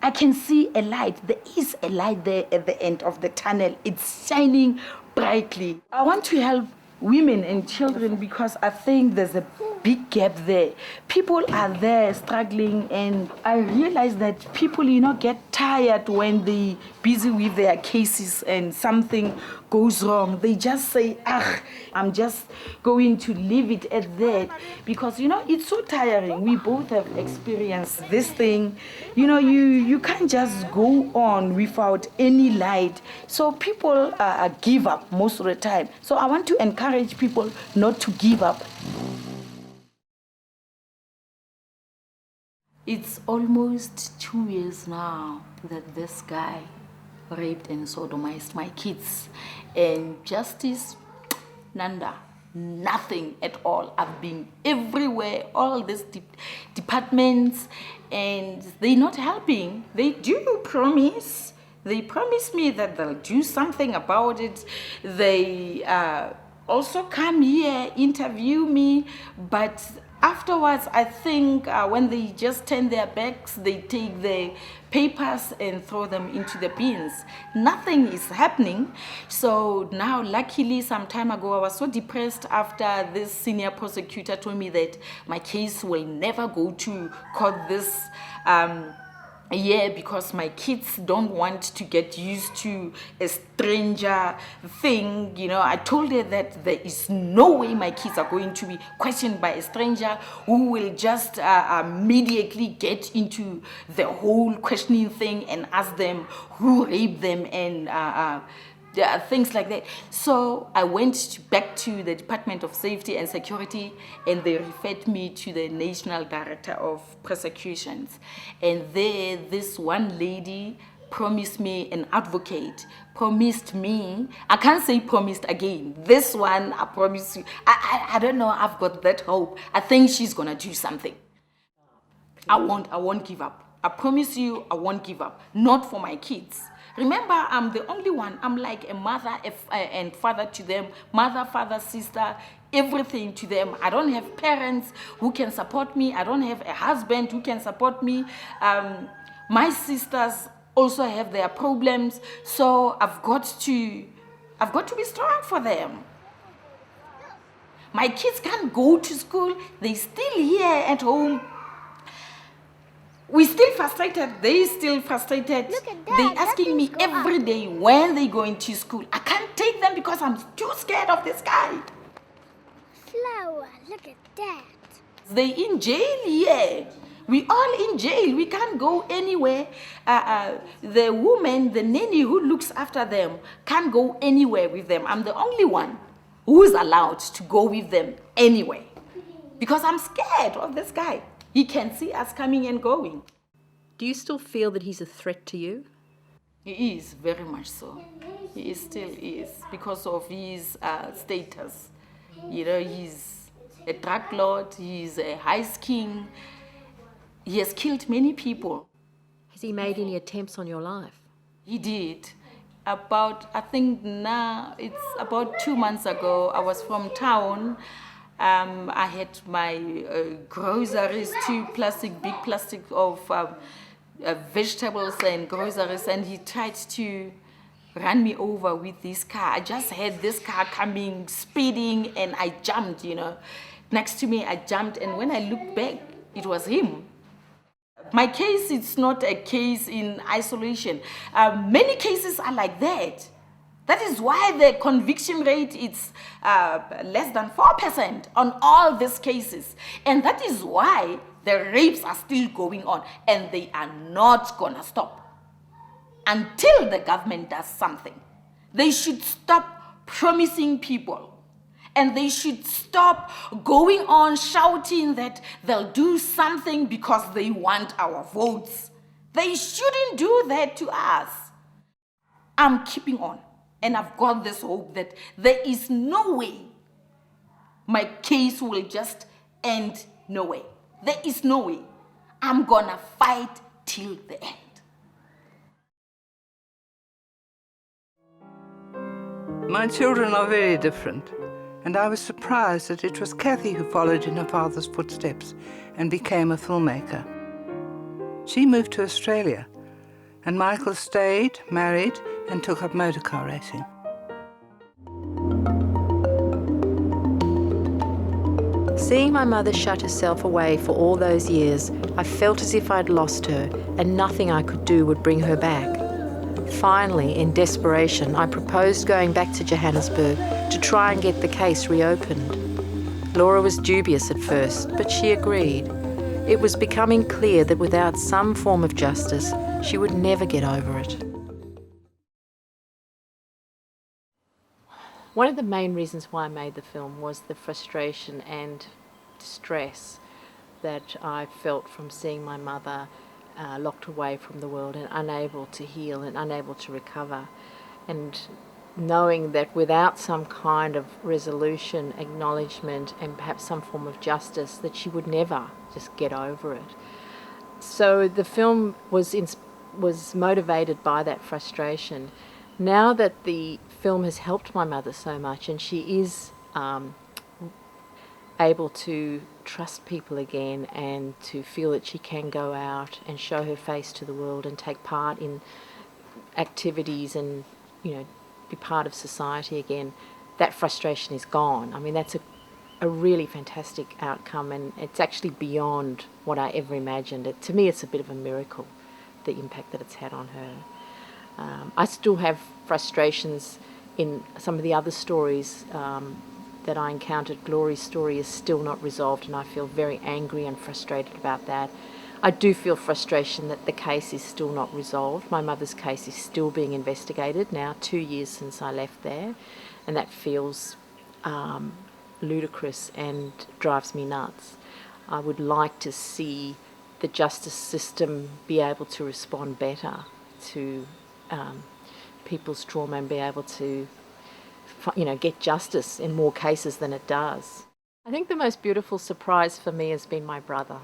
I can see a light. There is a light there at the end of the tunnel. It's shining brightly. I want to help women and children because I think there's a big gap there. People are there struggling, and I realize that people, you know, get tired when they're busy with their cases and something goes wrong. They just say, I'm just going to leave it at that, because, you know, it's so tiring. We both have experienced this thing. You know, you can't just go on without any light. So people give up most of the time. So I want to encourage people not to give up. It's almost 2 years now that this guy raped and sodomized my kids. And justice, nada, nothing at all. I've been everywhere, all these departments, and they're not helping. They do promise. They promise me that they'll do something about it. They also come here, interview me, but afterwards, I think when they just turn their backs, they take the papers and throw them into the bins. Nothing is happening. So now, luckily, some time ago, I was so depressed after this senior prosecutor told me that my case will never go to court this year because my kids don't want to get used to a stranger thing. You know, I told her that there is no way my kids are going to be questioned by a stranger who will just immediately get into the whole questioning thing and ask them who raped them and things like that. So I went back to the Department of Safety and Security, and they referred me to the National Director of Prosecutions. And there, this one lady promised me, an advocate, promised me, I can't say promised again, this one, I promise you, I don't know, I've got that hope. I think she's gonna do something. I won't give up. I promise you, I won't give up. Not for my kids. Remember, I'm the only one. I'm like a mother and father to them, mother, father, sister, everything to them. I don't have parents who can support me. I don't have a husband who can support me. My sisters also have their problems, so I've got to be strong for them. My kids can't go to school. They're still here at home. We're still frustrated. They're still frustrated. They're asking me every day when they're going to school. I can't take them because I'm too scared of this guy. Slower. Look at that. They're in jail here. We all in jail. We can't go anywhere. The woman, the nanny who looks after them, can't go anywhere with them. I'm the only one who's allowed to go with them anyway because I'm scared of this guy. He can see us coming and going. Do you still feel that he's a threat to you? He is, very much so. He still is, because of his status. You know, he's a drug lord, he's a heist king. He has killed many people. Has he made any attempts on your life? He did. I think now, it's about 2 months ago, I was from town. I had my groceries, big plastic of vegetables and groceries, and he tried to run me over with this car. I just had this car coming, speeding, and I jumped, you know. next to me. I jumped, and when I looked back, it was him. My case, it's not a case in isolation. Many cases are like that. That is why the conviction rate is less than 4% on all these cases. And that is why the rapes are still going on, and they are not gonna stop until the government does something. They should stop promising people, and they should stop going on shouting that they'll do something because they want our votes. They shouldn't do that to us. I'm keeping on, and I've got this hope that there is no way my case will just end. No way. There is no way. I'm gonna fight till the end. My children are very different, and I was surprised that it was Cathy who followed in her father's footsteps and became a filmmaker. She moved to Australia, and Michael stayed, married, and took up motorcar racing. Seeing my mother shut herself away for all those years, I felt as if I'd lost her and nothing I could do would bring her back. Finally, in desperation, I proposed going back to Johannesburg to try and get the case reopened. Laura was dubious at first, but she agreed. It was becoming clear that without some form of justice, she would never get over it. One of the main reasons why I made the film was the frustration and distress that I felt from seeing my mother locked away from the world and unable to heal and unable to recover, and knowing that without some kind of resolution, acknowledgement, and perhaps some form of justice, that she would never just get over it. So the film was motivated by that frustration. Now that the film has helped my mother so much, and she is able to trust people again and to feel that she can go out and show her face to the world and take part in activities and, you know, be part of society again, that frustration is gone. I mean, that's a really fantastic outcome, and it's actually beyond what I ever imagined. To me, it's a bit of a miracle, the impact that it's had on her. I still have frustrations in some of the other stories that I encountered. Glory's story is still not resolved, and I feel very angry and frustrated about that. I do feel frustration that the case is still not resolved. My mother's case is still being investigated now, 2 years since I left there, and that feels ludicrous and drives me nuts. I would like to see the justice system be able to respond better to people's trauma and be able to, you know, get justice in more cases than it does. I think the most beautiful surprise for me has been my brother.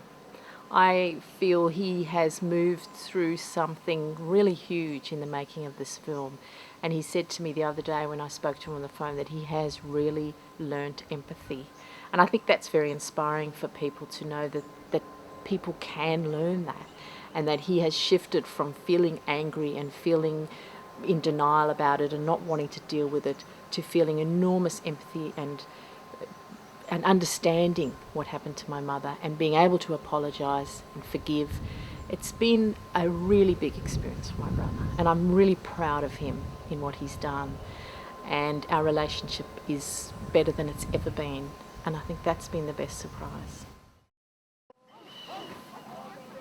I feel he has moved through something really huge in the making of this film, and he said to me the other day when I spoke to him on the phone that he has really learnt empathy, and I think that's very inspiring for people to know that people can learn that, and that he has shifted from feeling angry and feeling in denial about it and not wanting to deal with it to feeling enormous empathy and understanding what happened to my mother and being able to apologise and forgive. It's been a really big experience for my brother, and I'm really proud of him in what he's done, and our relationship is better than it's ever been, and I think that's been the best surprise.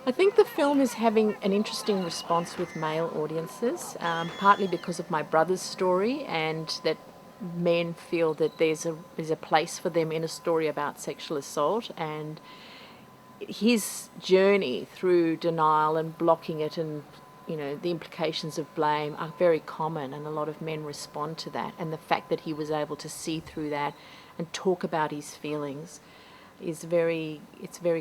I think the film is having an interesting response with male audiences, partly because of my brother's story, and that men feel that there's a place for them in a story about sexual assault, and his journey through denial and blocking it, and, you know, the implications of blame are very common, and a lot of men respond to that, and the fact that he was able to see through that and talk about his feelings it's very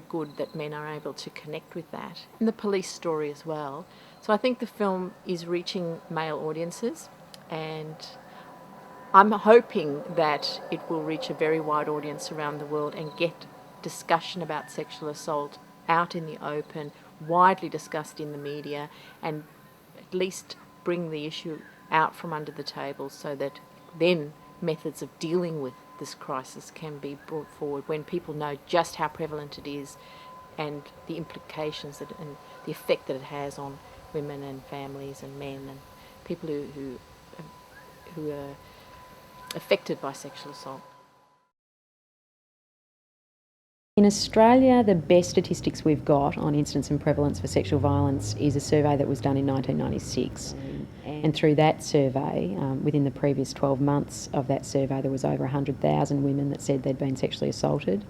good that men are able to connect with that. And the police story as well. So I think the film is reaching male audiences, and I'm hoping that it will reach a very wide audience around the world and get discussion about sexual assault out in the open, widely discussed in the media, and at least bring the issue out from under the table so that then methods of dealing with the this crisis can be brought forward when people know just how prevalent it is and the implications and the effect that it has on women and families and men and people who are affected by sexual assault. In Australia, the best statistics we've got on incidence and prevalence for sexual violence is a survey that was done in 1996. And through that survey, within the previous 12 months of that survey, there was over 100,000 women that said they'd been sexually assaulted.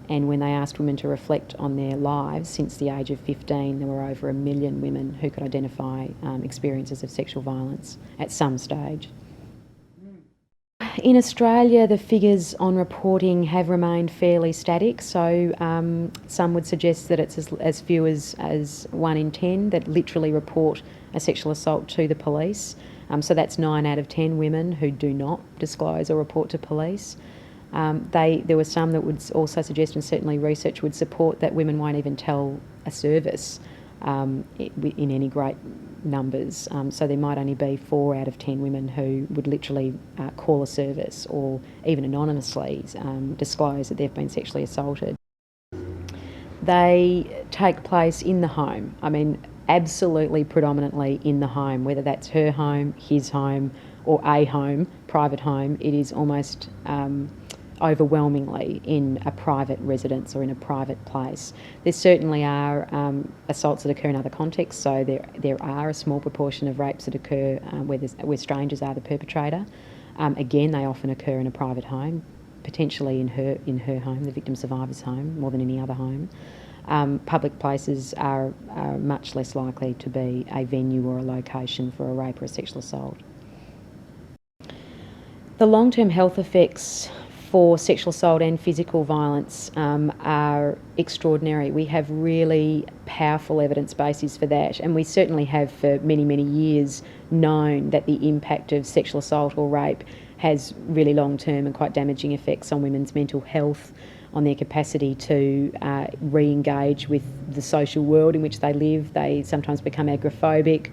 And when they asked women to reflect on their lives since the age of 15, there were over 1 million women who could identify experiences of sexual violence at some stage. In Australia, the figures on reporting have remained fairly static, so some would suggest that it's as few as 1 in 10 that literally report a sexual assault to the police. So that's 9 out of 10 women who do not disclose or report to police. There were some that would also suggest, and certainly research would support, that women won't even tell a service in any great numbers. So there might only be 4 out of 10 women who would literally call a service or even anonymously disclose that they've been sexually assaulted. They take place in the home. I mean, absolutely predominantly in the home, whether that's her home, his home, or a home, private home. It is almost overwhelmingly in a private residence or in a private place. There certainly are assaults that occur in other contexts, so there are a small proportion of rapes that occur where strangers are the perpetrator. Again, they often occur in a private home, potentially in her home, the victim survivor's home, more than any other home. Public places are much less likely to be a venue or a location for a rape or a sexual assault. The long-term health effects for sexual assault and physical violence are extraordinary. We have really powerful evidence bases for that, and we certainly have for many, many years known that the impact of sexual assault or rape has really long-term and quite damaging effects on women's mental health, on their capacity to re-engage with the social world in which they live. They sometimes become agoraphobic.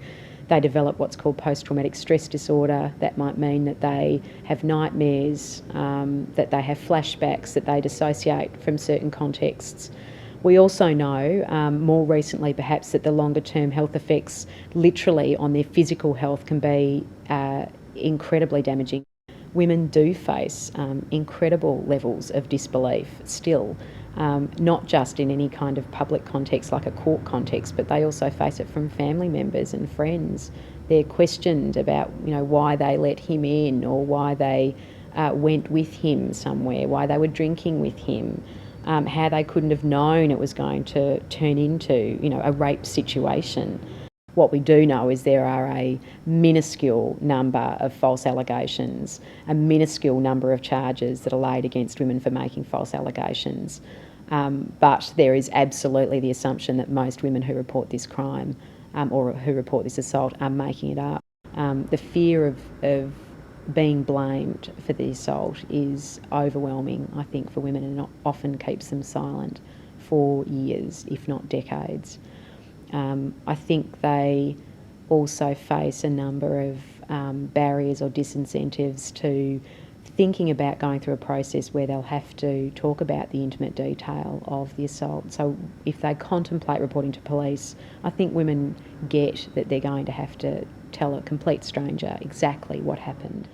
They develop what's called post-traumatic stress disorder. That might mean that they have nightmares, that they have flashbacks, that they dissociate from certain contexts. We also know, more recently perhaps, that the longer-term health effects literally on their physical health can be incredibly damaging. Women do face incredible levels of disbelief still, not just in any kind of public context like a court context, but they also face it from family members and friends. They're questioned about, why they let him in, or why they went with him somewhere, why they were drinking with him, how they couldn't have known it was going to turn into, a rape situation. What we do know is there are a minuscule number of false allegations, a minuscule number of charges that are laid against women for making false allegations. But there is absolutely the assumption that most women who report this crime or who report this assault are making it up. The fear of being blamed for the assault is overwhelming, I think, for women, and often keeps them silent for years, if not decades. I think they also face a number of barriers or disincentives to thinking about going through a process where they'll have to talk about the intimate detail of the assault. So if they contemplate reporting to police, I think women get that they're going to have to tell a complete stranger exactly what happened.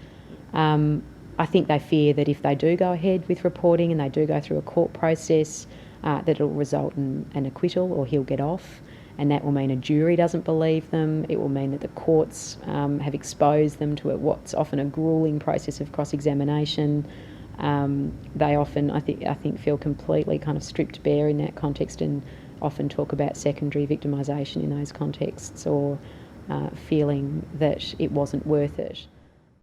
I think they fear that if they do go ahead with reporting and they do go through a court process, that it'll result in an acquittal or he'll get off. And that will mean a jury doesn't believe them. It will mean that the courts have exposed them to what's often a gruelling process of cross-examination. They often, I think, feel completely kind of stripped bare in that context, and often talk about secondary victimisation in those contexts, or feeling that it wasn't worth it.